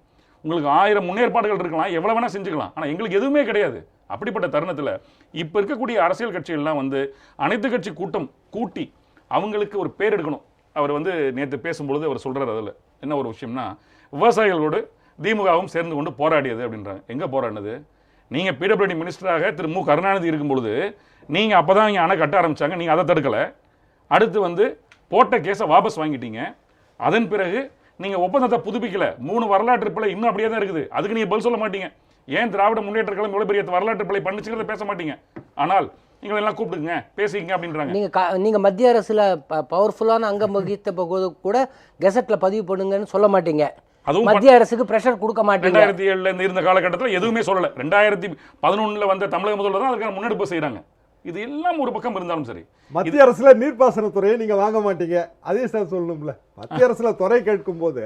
உங்களுக்கு 1000 முன்னேற்பாடுகள் இருக்கலாம், எவ்வளோ வேணால் செஞ்சுக்கலாம், ஆனால் எங்களுக்கு எதுவுமே கிடையாது. அப்படிப்பட்ட தருணத்தில் இப்போ இருக்கக்கூடிய அரசியல் கட்சிகள்லாம் அனைத்து கட்சி கூட்டம் கூட்டி அவங்களுக்கு ஒரு பேர் எடுக்கணும். அவர் நேற்று பேசும்பொழுது அவர் சொல்கிறார், அதில் என்ன ஒரு விஷயம்னா, விவசாயிகளோடு திமுகவும் சேர்ந்து கொண்டு போராடியது அப்படின்றாங்க. எங்கே போராடினது? நீங்கள் பிடபிள்யூடி மினிஸ்டராக திரு மு கருணாநிதி இருக்கும்பொழுது நீங்கள் அப்போ தான் இங்கே அணை கட்ட ஆரம்பித்தாங்க, நீங்கள் அதை தடுக்கலை. அடுத்து போட்ட கேஸை வாபஸ் வாங்கிட்டீங்க. அதன் பிறகு நீங்கள் ஒப்பந்தத்தை புதுப்பிக்கல. 3 வரலாற்று பிழை இன்னும் அப்படியே தான் இருக்குது. அதுக்கு நீங்கள் பதில் சொல்ல மாட்டீங்க. ஏன் திராவிட முன்னேற்ற கழகம் இவ்வளோ பெரிய வரலாற்று பிழை பண்ணிச்சுக்கிறத பேச மாட்டீங்க. ஆனால் நீங்கள் எல்லாம் கூப்பிடுங்க, பேசிங்க அப்படின்றாங்க.
நீங்கள் மத்திய அரசில் பவர்ஃபுல்லான அங்கம் வகித்த போது கூட கெசட்டில் பதிவு பண்ணுங்கன்னு சொல்ல மாட்டீங்க. அதுவும் மத்திய அரசுக்கு பிரஷர் கொடுக்க மாட்டீங்க.
2007 இருந்த காலகட்டத்தில் எதுவுமே சொல்லலை. 2011 வந்த தமிழக முதல்வர் தான் அதுக்கான முன்னெடுப்பு செய்கிறாங்க. இது எல்லாம் ஒரு பக்கம் இருந்தாலும் சரி,
மத்திய அரசுல நீர்ப்பாசனத்துறையை நீங்க வாங்க மாட்டீங்க. அதே சார் சொல்லணும்ல, மத்திய அரசுல துறை கேட்கும் போது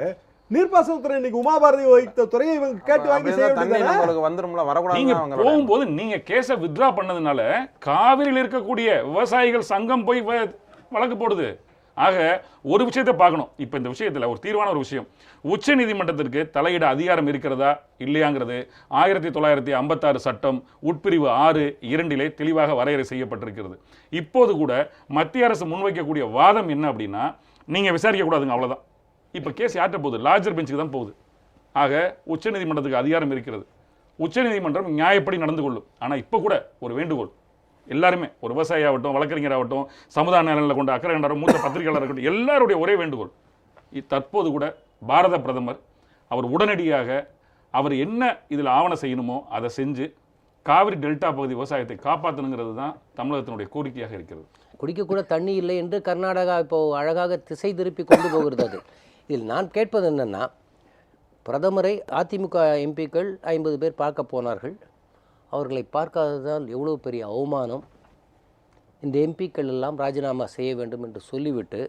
நீர்ப்பாசனத்துறை இன்னைக்கு உமாபாரதி வைத்த துறையை இவங்க கேட்டு வாங்கி செய்ய
வேண்டியது.
போகும்போது நீங்க கேஸை வித்ரா பண்ணதுனால காவிரியில் இருக்கக்கூடிய விவசாயிகள் சங்கம் போய் வழக்கு போடுது. ஆக ஒரு விஷயத்தை பார்க்கணும். இப்போ இந்த விஷயத்தில் ஒரு தீர்வான ஒரு விஷயம், உச்ச நீதிமன்றத்திற்கு தலையிட அதிகாரம் இருக்கிறதா இல்லையாங்கிறது 1956 சட்டம் உட்பிரிவு 6(2) தெளிவாக வரையறை செய்யப்பட்டிருக்கிறது. இப்போது கூட மத்திய அரசு முன்வைக்கக்கூடிய வாதம் என்ன அப்படின்னா, நீங்கள் விசாரிக்கக்கூடாதுங்க, அவ்வளோதான். இப்போ கேஸ் யார்கிட்ட போகுது? லார்ஜர் பெஞ்சுக்கு தான் போகுது. ஆக உச்ச நீதிமன்றத்துக்கு அதிகாரம் இருக்கிறது. உச்ச நீதிமன்றம் நியாயப்படி நடந்து கொள்ளும். ஆனால் இப்போ கூட ஒரு வேண்டுகோள், எல்லாருமே, ஒரு விவசாயி ஆகட்டும், வழக்கறிஞர் ஆகட்டும், சமுதாய நலனில் கொண்ட அக்கறை கண்டாரம், மூத்த பத்திரிகையாளர் இருக்கட்டும், எல்லாருடைய ஒரே வேண்டுகோள், தற்போது கூட பாரத பிரதமர் அவர் உடனடியாக அவர் என்ன இதில் ஆவணம் செய்யணுமோ அதை செஞ்சு காவிரி டெல்டா பகுதி விவசாயத்தை காப்பாற்றணுங்கிறது தான் தமிழகத்தினுடைய கோரிக்கையாக இருக்கிறது.
குடிக்கக்கூட தண்ணி இல்லை என்று கர்நாடகா இப்போ அழகாக திசை திருப்பி கொண்டு போகிறது. அது இதில் நான் கேட்பது என்னென்னா, பிரதமரை அதிமுக எம்பிக்கள் 50 பேர் பார்க்க போனார்கள். அவர்களை பார்க்காததால் எவ்வளோ பெரிய அவமானம். இந்த எம்பிக்கள் எல்லாம் ராஜினாமா செய்ய வேண்டும் என்று சொல்லிவிட்டு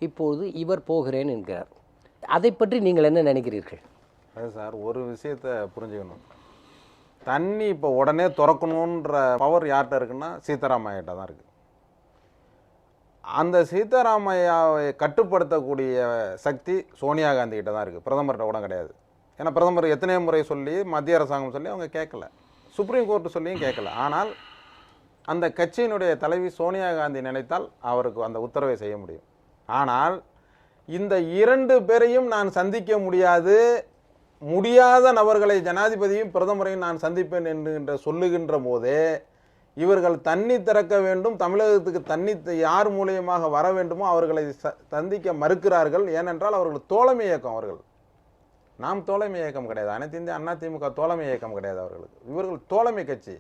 இப்போது இவர் போகிறேன் என்கிறார். அதை பற்றி நீங்கள் என்ன நினைக்கிறீர்கள்?
அது சார், ஒரு விஷயத்தை புரிஞ்சுக்கணும். தண்ணி இப்போ உடனே திறக்கணுன்ற பவர் யார்கிட்ட இருக்குன்னா சீதாராமையாட்ட தான் இருக்குது. அந்த சீதாராமையாவை கட்டுப்படுத்தக்கூடிய சக்தி சோனியா காந்தி கிட்ட தான் இருக்குது, பிரதமர்கிட்ட கூட கிடையாது. ஏன்னா பிரதமர் எத்தனையோ முறை சொல்லி, மத்திய அரசாங்கம் சொல்லி அவங்க கேட்கல, சுப்ரீம் கோர்ட்டு சொல்லியும் கேட்கல. ஆனால் அந்த கட்சியினுடைய தலைவி சோனியா காந்தி நினைத்தால் அவருக்கு அந்த உத்தரவை செய்ய முடியும். ஆனால் இந்த 2 பேரையும் நான் சந்திக்க முடியாத நபர்களை ஜனாதிபதியும் பிரதமரையும் நான் சந்திப்பேன் என்று சொல்லுகின்ற போதே இவர்கள் தண்ணி திறக்க வேண்டும், தமிழகத்துக்கு தண்ணி யார் மூலியமாக வர வேண்டுமோ அவர்களை சந்திக்க மறுக்கிறார்கள். ஏனென்றால் அவர்கள் தோழமை இயக்கம். அவர்கள் நாம் தோழமை இயக்கம் கிடையாது, அனைத்து இந்திய அண்ணா திமுக தோழமை இயக்கம் கிடையாது அவர்களுக்கு. இவர்கள் தோழமை கட்சி.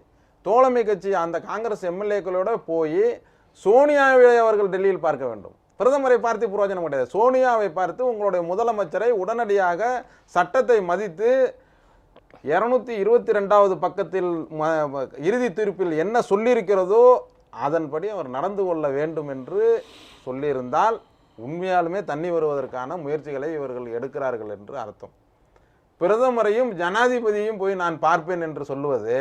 தோழமை கட்சி அந்த காங்கிரஸ் எம்எல்ஏக்களோட போய் சோனியாவை அவர்கள் டெல்லியில் பார்க்க வேண்டும். பிரதமரை பார்த்து பிரயோஜனம் கிடையாது. சோனியாவை பார்த்து உங்களுடைய முதலமைச்சரை உடனடியாக சட்டத்தை மதித்து 222வது பக்கத்தில் இறுதி தீர்ப்பில் என்ன சொல்லியிருக்கிறதோ அதன்படி அவர் நடந்து கொள்ள வேண்டும் என்று சொல்லியிருந்தால் உண்மையாலுமே தண்ணி வருவதற்கான முயற்சிகளை இவர்கள் எடுக்கிறார்கள் என்று அர்த்தம். பிரதமரையும் ஜனாதிபதியையும் போய் நான் பார்ப்பேன் என்று சொல்லுவது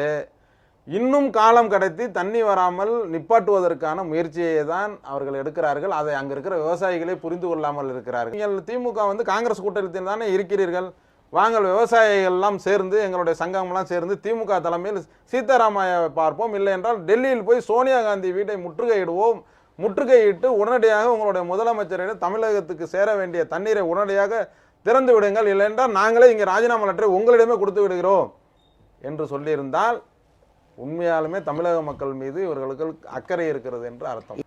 இன்னும் காலம் கடத்தி தண்ணி வராமல் நிப்பாட்டுவதற்கான முயற்சியை தான் அவர்கள் எடுக்கிறார்கள். அதை அங்கே இருக்கிற விவசாயிகளே புரிந்து கொள்ளாமல் இருக்கிறார்கள். நீங்கள் திமுக காங்கிரஸ் கூட்டத்தில் தானே இருக்கிறீர்கள். வாங்கள் விவசாயிகள் எல்லாம் சேர்ந்து, எங்களுடைய சங்கம்லாம் சேர்ந்து திமுக தலைமையில் சீதாராமையாவை பார்ப்போம், இல்லை என்றால் டெல்லியில் போய் சோனியா காந்தி வீட்டை முற்றுகையிடுவோம். முற்றுகையிட்டு உடனடியாக உங்களுடைய முதலமைச்சரிடம் தமிழகத்துக்கு சேர வேண்டிய தண்ணீரை உடனடியாக திறந்து விடுங்கள், இல்லை என்றால் நாங்களே இங்கே ராஜினாமா லெட்டரை உங்களிடமே கொடுத்து விடுகிறோம் என்று சொல்லியிருந்தால் உண்மையாலுமே தமிழக மக்கள் மீது இவர்களுக்கு அக்கறை இருக்கிறது என்று அர்த்தம்.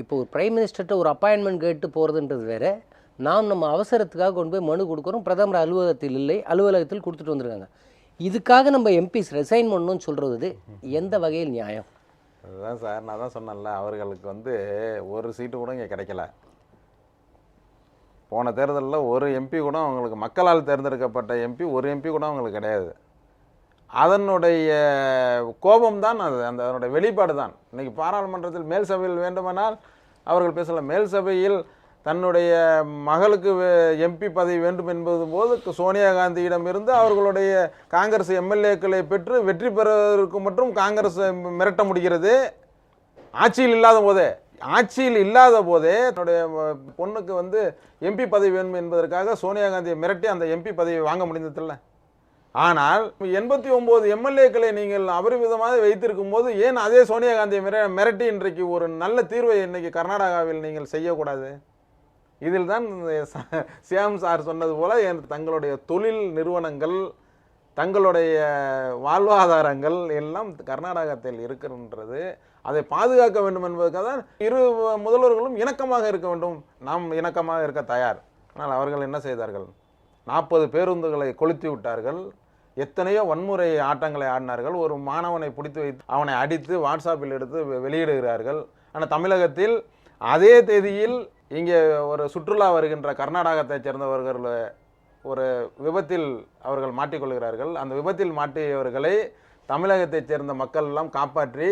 இப்போ ஒரு பிரைம் மினிஸ்டர்கிட்ட ஒரு அப்பாயின்மெண்ட் கேட்டு போகிறதுன்றது வேற. நாம் நம்ம அவசரத்துக்காக கொண்டு போய் மனு கொடுக்குறோம், பிரதமர் அலுவலகத்தில் இல்லை, அலுவலகத்தில் கொடுத்துட்டு வந்துருக்காங்க. இதுக்காக நம்ம எம்பிஸ் ரிசைன் பண்ணணும்னு சொல்கிறது எந்த வகையில் நியாயம்?
அதுதான் சார், நான் தான் சொன்னேன்ல, அவர்களுக்கு ஒரு சீட்டு கூட இங்கே கிடைக்கல. போன தேர்தலில் ஒரு எம்பி கூட அவங்களுக்கு, மக்களால் தேர்ந்தெடுக்கப்பட்ட எம்பி ஒரு எம்பி கூட அவங்களுக்கு கிடையாது. அதனுடைய கோபம்தான் அது, அதனுடைய வெளிப்பாடு தான். இன்றைக்கி பாராளுமன்றத்தில் மேல் சபையில் வேண்டுமானால் அவர்கள் பேசலாம். மேல் சபையில் தன்னுடைய மகளுக்கு எம்பி பதவி வேண்டும் என்பது போது சோனியா காந்தியிடமிருந்து அவர்களுடைய காங்கிரஸ் எம்எல்ஏக்களை பெற்று வெற்றி பெறுவதற்கு மட்டும் காங்கிரஸ் மிரட்ட முடிகிறது. ஆட்சியில் இல்லாத போதே தன்னுடைய பொண்ணுக்கு எம்பி பதவி வேண்டும் என்பதற்காக சோனியா காந்தியை மிரட்டி அந்த எம்பி பதவியை வாங்க முடிந்ததில்லை. ஆனால் 89 எம்எல்ஏக்களை நீங்கள் அபரிமிதமாக வைத்திருக்கும் போது ஏன் அதே சோனியா காந்தியை மிரட்டி இன்றைக்கு ஒரு நல்ல தீர்வை இன்னைக்கு கர்நாடகாவில் நீங்கள் செய்யக்கூடாது? இதில் தான் சியாம் சார் சொன்னது போல தங்களுடைய தொழில் நிறுவனங்கள், தங்களுடைய வாழ்வாதாரங்கள் எல்லாம் கர்நாடகத்தில் இருக்கின்றது. அதை பாதுகாக்க வேண்டும் என்பதற்காக தான் இரு முதல்வர்களும் இணக்கமாக இருக்க வேண்டும். நாம் இணக்கமாக இருக்க தயார். ஆனால் அவர்கள் என்ன செய்தார்கள்? 40 பேருந்துகளை கொளுத்தி விட்டார்கள். எத்தனையோ வன்முறை ஆட்டங்களை ஆடினார்கள். ஒரு மாணவனை பிடித்து வைத்து அவனை அடித்து வாட்ஸ்அப்பில் எடுத்து வெளியிடுகிறார்கள். ஆனால் தமிழகத்தில் அதே தேதியில் இங்கே ஒரு சுற்றுலா வருகின்ற கர்நாடகத்தைச் சேர்ந்தவர்கள் ஒரு விபத்தில் அவர்கள் மாட்டிக்கொள்கிறார்கள். அந்த விபத்தில் மாட்டியவர்களை தமிழகத்தைச் சேர்ந்த மக்கள் எல்லாம் காப்பாற்றி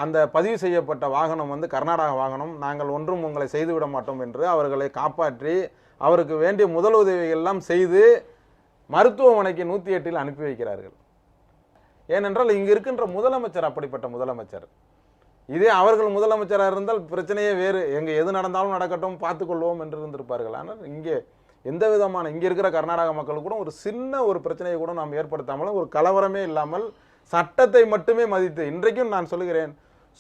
அந்த பதிவு செய்யப்பட்ட வாகனம் கர்நாடக வாகனம், நாங்கள் ஒன்றும் உங்களை செய்துவிட மாட்டோம் என்று அவர்களை காப்பாற்றி அவருக்கு வேண்டிய முதல் உதவிகள் எல்லாம் செய்து மருத்துவமனைக்கு 108 அனுப்பி வைக்கிறார்கள். ஏனென்றால் இங்கு இருக்கின்ற முதலமைச்சர் அப்படிப்பட்ட முதலமைச்சர். இதே அவர்கள் முதலமைச்சராக இருந்தால் பிரச்சனையே வேறு, எங்கே எது நடந்தாலும் நடக்கட்டும் பார்த்துக்கொள்வோம் என்று இருந்திருப்பார்கள். ஆனால் இங்கே எந்த விதமான இங்கே இருக்கிற கர்நாடக மக்களுக்கு கூட ஒரு சின்ன ஒரு பிரச்சனையை கூட நாம் ஏற்படுத்தாமல், ஒரு கலவரமே இல்லாமல் சட்டத்தை மட்டுமே மதித்து, இன்றைக்கும் நான் சொல்கிறேன்,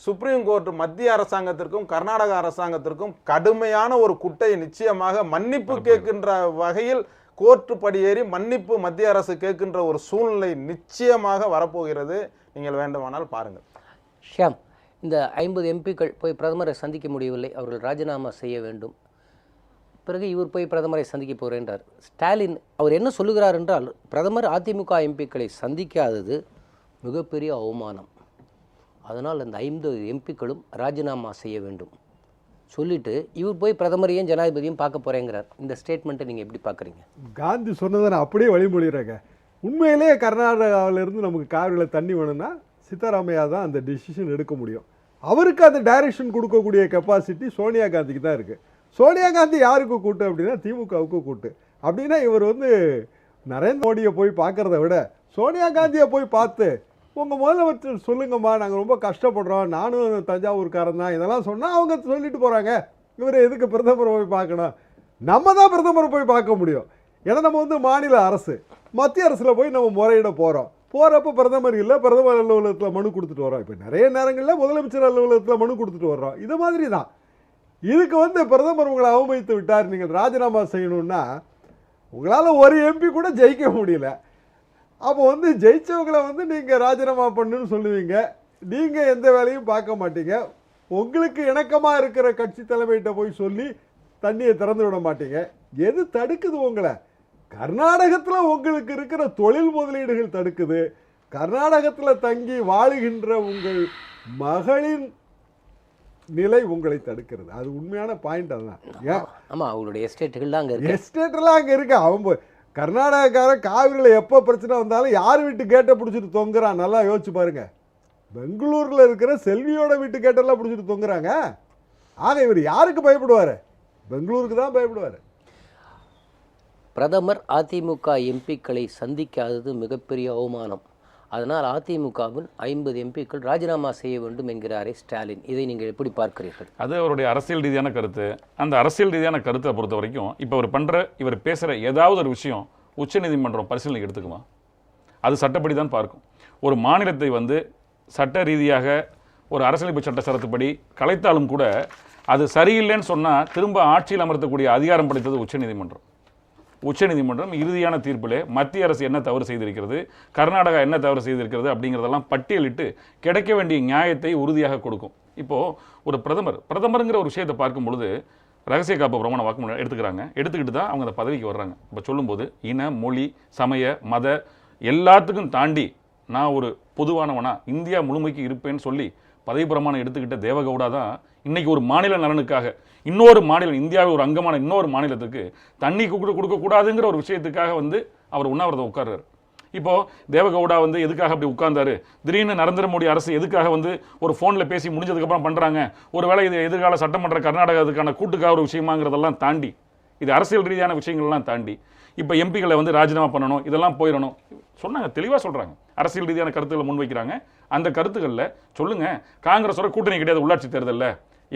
சுப்ரீம் கோர்ட் மத்திய அரசாங்கத்திற்கும் கர்நாடக அரசாங்கத்திற்கும் கடுமையான ஒரு குட்டையை நிச்சயமாக மன்னிப்பு கேட்கின்ற வகையில் கோர்ட்டு படியேறி மன்னிப்பு மத்திய அரசு கேட்கின்ற ஒரு சூழ்நிலை நிச்சயமாக வரப்போகிறது. நீங்கள் வேண்டுமானால் பாருங்கள்.
ஷியாம், இந்த 50 எம்பிக்கள் போய் பிரதமரை சந்திக்க முடியவில்லை, அவர்கள் ராஜினாமா செய்ய வேண்டும். பிறகு இவர் போய் பிரதமரை சந்திக்க போகிறேன்றார். ஸ்டாலின் அவர் என்ன சொல்லுகிறார் என்றால், பிரதமர் அதிமுக எம்பிக்களை சந்திக்காதது மிகப்பெரிய அவமானம், அதனால் அந்த 50 எம்பிக்களும் ராஜினாமா செய்ய வேண்டும் சொல்லிட்டு இவர் போய் பிரதமரையும் ஜனாதிபதியும் பார்க்க போகிறேங்கிறார். இந்த ஸ்டேட்மெண்ட்டை நீங்கள் எப்படி பார்க்குறீங்க?
காந்தி சொன்னதை நான் அப்படியே வழிமொழிகிறேங்க. உண்மையிலேயே கர்நாடகாவிலேருந்து நமக்கு காவிரியில் தண்ணி வேணும்னா சித்தராமையா தான் அந்த டிசிஷன் எடுக்க முடியும். அவருக்கு அந்த டைரக்ஷன் கொடுக்கக்கூடிய கெப்பாசிட்டி சோனியா காந்திக்கு தான் இருக்குது. சோனியா காந்தி யாருக்கு கூட்டு அப்படின்னா திமுகவுக்கு கூட்டு. அப்படின்னா இவர் நரேந்திர மோடியை போய் பார்க்குறத விட சோனியா காந்தியை போய் பார்த்து உங்கள் முதலமைச்சர் சொல்லுங்கம்மா, நாங்கள் ரொம்ப கஷ்டப்படுறோம், நானும் தஞ்சாவூர்காரன் தான், இதெல்லாம் சொன்னால் அவங்க சொல்லிட்டு போகிறாங்க, இவர் எதுக்கு பிரதமரை போய் பார்க்கணும், நம்ம தான் பிரதமரை போய் பார்க்க முடியும். ஏன்னா நம்ம மாநில அரசு, மத்திய அரசில் போய் நம்ம முறையிட போகிறப்ப பிரதமர் இல்லை, பிரதமர் அலுவலகத்தில் மனு கொடுத்துட்டு வரோம். இப்போ நிறைய நேரங்களில் முதலமைச்சர் அலுவலகத்தில் மனு கொடுத்துட்டு வர்றோம். இது மாதிரி தான் இதுக்கு பிரதமர் உங்களை அவமதித்து விட்டார், நீங்கள் ராஜினாமா செய்யணும்னா உங்களால் ஒரு எம்பி கூட ஜெயிக்க முடியல. அப்போ ஜெயிச்சவங்களை நீங்கள் ராஜினாமா பண்ணுன்னு சொல்லுவீங்க, நீங்கள் எந்த வேலையும் பார்க்க மாட்டீங்க, உங்களுக்கு இணக்கமாக இருக்கிற கட்சி தலைமையிட்ட போய் சொல்லி தண்ணியை திறந்து விட மாட்டீங்க. எது தடுக்குது உங்களை? கர்நாடகத்தில் உங்களுக்கு இருக்கிற தொழில் முதலீடுகள் தடுக்குது. கர்நாடகத்தில் தங்கி வாழுகின்ற உங்கள் மகளின் நிலை உங்களை தடுக்கிறது. அது உண்மையான பாயிண்ட். அதுதான்.
ஆமாம், அவங்களுடைய எஸ்டேட்டுகள் தான் அங்கே இருக்கு.
எஸ்டேட்டெல்லாம் அங்கே இருக்கு. அவங்க கர்நாடகாக்காரன் காவிரியில் எப்போ பிரச்சனை வந்தாலும் யார் வீட்டு கேட்டை பிடிச்சிட்டு தொங்குறான், நல்லா யோசிச்சு பாருங்க. பெங்களூரில் இருக்கிற செல்வியோட வீட்டு கேட்டெல்லாம் பிடிச்சிட்டு தொங்குறாங்க. ஆக இவர் யாருக்கு பயப்படுவார்? பெங்களூருக்கு தான் பயப்படுவார்.
பிரதமர் அதிமுக எம்பிக்களை சந்திக்காதது மிகப்பெரிய அவமானம். அதனால் அதிமுகவின் 50 எம்பிக்கள் ராஜினாமா செய்ய வேண்டும் என்கிறாரே ஸ்டாலின். இதை நீங்கள் எப்படி பார்க்கிறீர்கள்?
அது அவருடைய அரசியல் ரீதியான கருத்து. அந்த அரசியல் ரீதியான கருத்தை பொறுத்த வரைக்கும் இப்போ இவர் பேசுகிற ஏதாவது ஒரு விஷயம் உச்சநீதிமன்றம் பரிசீலனைக்கு எடுத்துக்குமா? அது சட்டப்படி தான் பார்க்கும். ஒரு மாநிலத்தை சட்ட ரீதியாக ஒரு அரசியலமைப்பு சட்ட சரத்துப்படி கலைத்தாலும் கூட அது சரியில்லைன்னு சொன்னால் திரும்ப ஆட்சியில் அமர்த்தக்கூடிய அதிகாரம் படைத்தது உச்சநீதிமன்றம். உச்சநீதிமன்றம் இறுதியான தீர்ப்பிலே மத்திய அரசு என்ன தவறு செய்திருக்கிறது, கர்நாடகா என்ன தவறு செய்திருக்கிறது அப்படிங்கிறதெல்லாம் பட்டியலிட்டு கிடைக்க வேண்டிய நியாயத்தை உறுதியாக கொடுக்கும். இப்போது ஒரு பிரதமருங்கிற ஒரு விஷயத்தை பார்க்கும் பொழுது ரகசிய காப்பு பிரமாண வாக்குமூலம் எடுத்துக்கிட்டு தான் அவங்க அந்த பதவிக்கு வர்றாங்க. இப்போ சொல்லும்போது இன, மொழி, சமய, மத எல்லாத்துக்கும் தாண்டி நான் ஒரு பொதுவானவனா இந்தியா முழுமைக்கு இருப்பேன்னு சொல்லி பதவி பிரமாணம் எடுத்துக்கிட்ட தேவகவுடா தான் இன்னைக்கு ஒரு மாநில நலனுக்காக இன்னொரு மாநிலம், இந்தியாவில் ஒரு அங்கமான இன்னொரு மாநிலத்துக்கு தண்ணி கொடுக்கக்கூடாதுங்கிற ஒரு விஷயத்துக்காக அவர் உண்ணாவிரதம் உட்கார்றாரு. இப்போ தேவகவுடா எதுக்காக அப்படி உட்கார்ந்தாரு? திடீர்னு நரேந்திர மோடி அரசு எதுக்காக ஒரு ஃபோனில் பேசி முடிஞ்சதுக்கப்புறம் பண்ணுறாங்க? ஒருவேளை இது எதிர்கால சட்டமன்ற கர்நாடகத்துக்கான கூட்டுக்காக ஒரு விஷயமாங்கிறதெல்லாம் தாண்டி, இது அரசியல் ரீதியான விஷயங்கள்லாம் தாண்டி இப்போ எம்பிகளை ராஜினாமா பண்ணணும், இதெல்லாம் போயிடணும் சொன்னாங்க, தெளிவாக சொல்கிறாங்க. அரசியல் ரீதியான கருத்துக்களை முன்வைக்கிறாங்க. அந்த கருத்துக்களில் சொல்லுங்கள், காங்கிரஸோட கூட்டணி கிடையாது உள்ளாட்சி தேர்தலில்,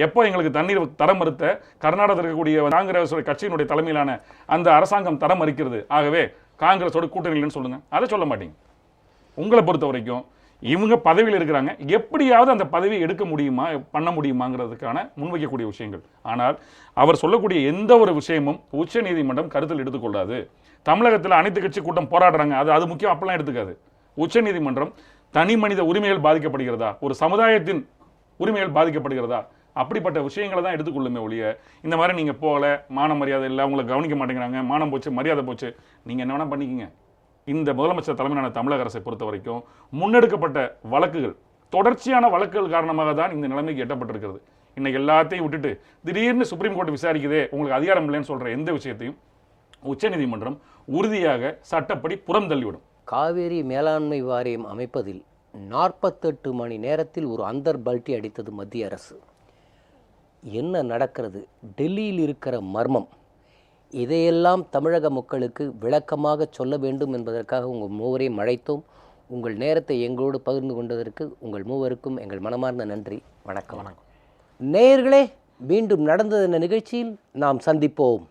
எப்போ எங்களுக்கு தண்ணீர் தர மறுத்த கர்நாடகத்தில் இருக்கக்கூடிய காங்கிரஸ் கட்சியினுடைய தலைமையிலான அந்த அரசாங்கம் தர மறுக்கிறது, ஆகவே காங்கிரஸோட கூட்டணி இல்லைன்னு சொல்லுங்கள். அதை சொல்ல மாட்டீங்க. உங்களை பொறுத்த வரைக்கும் இவங்க பதவியில் இருக்கிறாங்க, எப்படியாவது அந்த பதவியை எடுக்க முடியுமா, பண்ண முடியுமாங்கிறதுக்கான முன்வைக்கக்கூடிய விஷயங்கள். ஆனால் அவர் சொல்லக்கூடிய எந்த ஒரு விஷயமும் உச்ச நீதிமன்றம் கருத்தில் எடுத்துக்கொள்ளாது. தமிழகத்தில் அனைத்து கட்சி கூட்டம் போராடுறாங்க, அது முக்கியம், அப்பெல்லாம் எடுத்துக்காது. உச்ச நீதிமன்றம் தனி மனித உரிமைகள் பாதிக்கப்படுகிறதா, ஒரு சமுதாயத்தின் உரிமைகள் பாதிக்கப்படுகிறதா, அப்படிப்பட்ட விஷயங்களை தான் எடுத்துக்கொள்ளுமே ஒழிய இந்த மாதிரி நீங்கள் போகல, மான மரியாதை இல்லை, அவங்களை கவனிக்க மாட்டேங்கிறாங்க, மானம் போச்சு, மரியாதை போச்சு, நீங்கள் என்ன வேணால் பண்ணிக்கிங்க. இந்த முதலமைச்சர் தலைமையிலான தமிழக அரசை பொறுத்த வரைக்கும் முன்னெடுக்கப்பட்ட வழக்குகள், தொடர்ச்சியான வழக்குகள் காரணமாக தான் இந்த நிலைமைக்கு எட்டப்பட்டிருக்கிறது. இன்னைக்கு எல்லாத்தையும் விட்டுட்டு திடீர்னு சுப்ரீம் கோர்ட் விசாரிக்குதே, உங்களுக்கு அதிகாரம் இல்லைன்னு சொல்கிற எந்த விஷயத்தையும் உச்சநீதிமன்றம் உறுதியாக சட்டப்படி புறம் தள்ளிவிடும்.
காவேரி மேலாண்மை வாரியம் அமைப்பதில் 48 மணி நேரத்தில் ஒரு அந்தர் பல்ட்டி அடித்தது மத்திய அரசு. என்ன நடக்கிறது? டெல்லியில் இருக்கிற மர்மம், இதையெல்லாம் தமிழக மக்களுக்கு விளக்கமாக சொல்ல வேண்டும் என்பதற்காக உங்கள் மூவரையும் அழைத்தோம். உங்கள் நேரத்தை எங்களோடு பகிர்ந்து கொண்டதற்கு உங்கள் மூவருக்கும் எங்கள் மனமார்ந்த நன்றி. வணக்கம். நேயர்களே, மீண்டும் நடந்தது என்ற நிகழ்ச்சியில் நாம் சந்திப்போம்.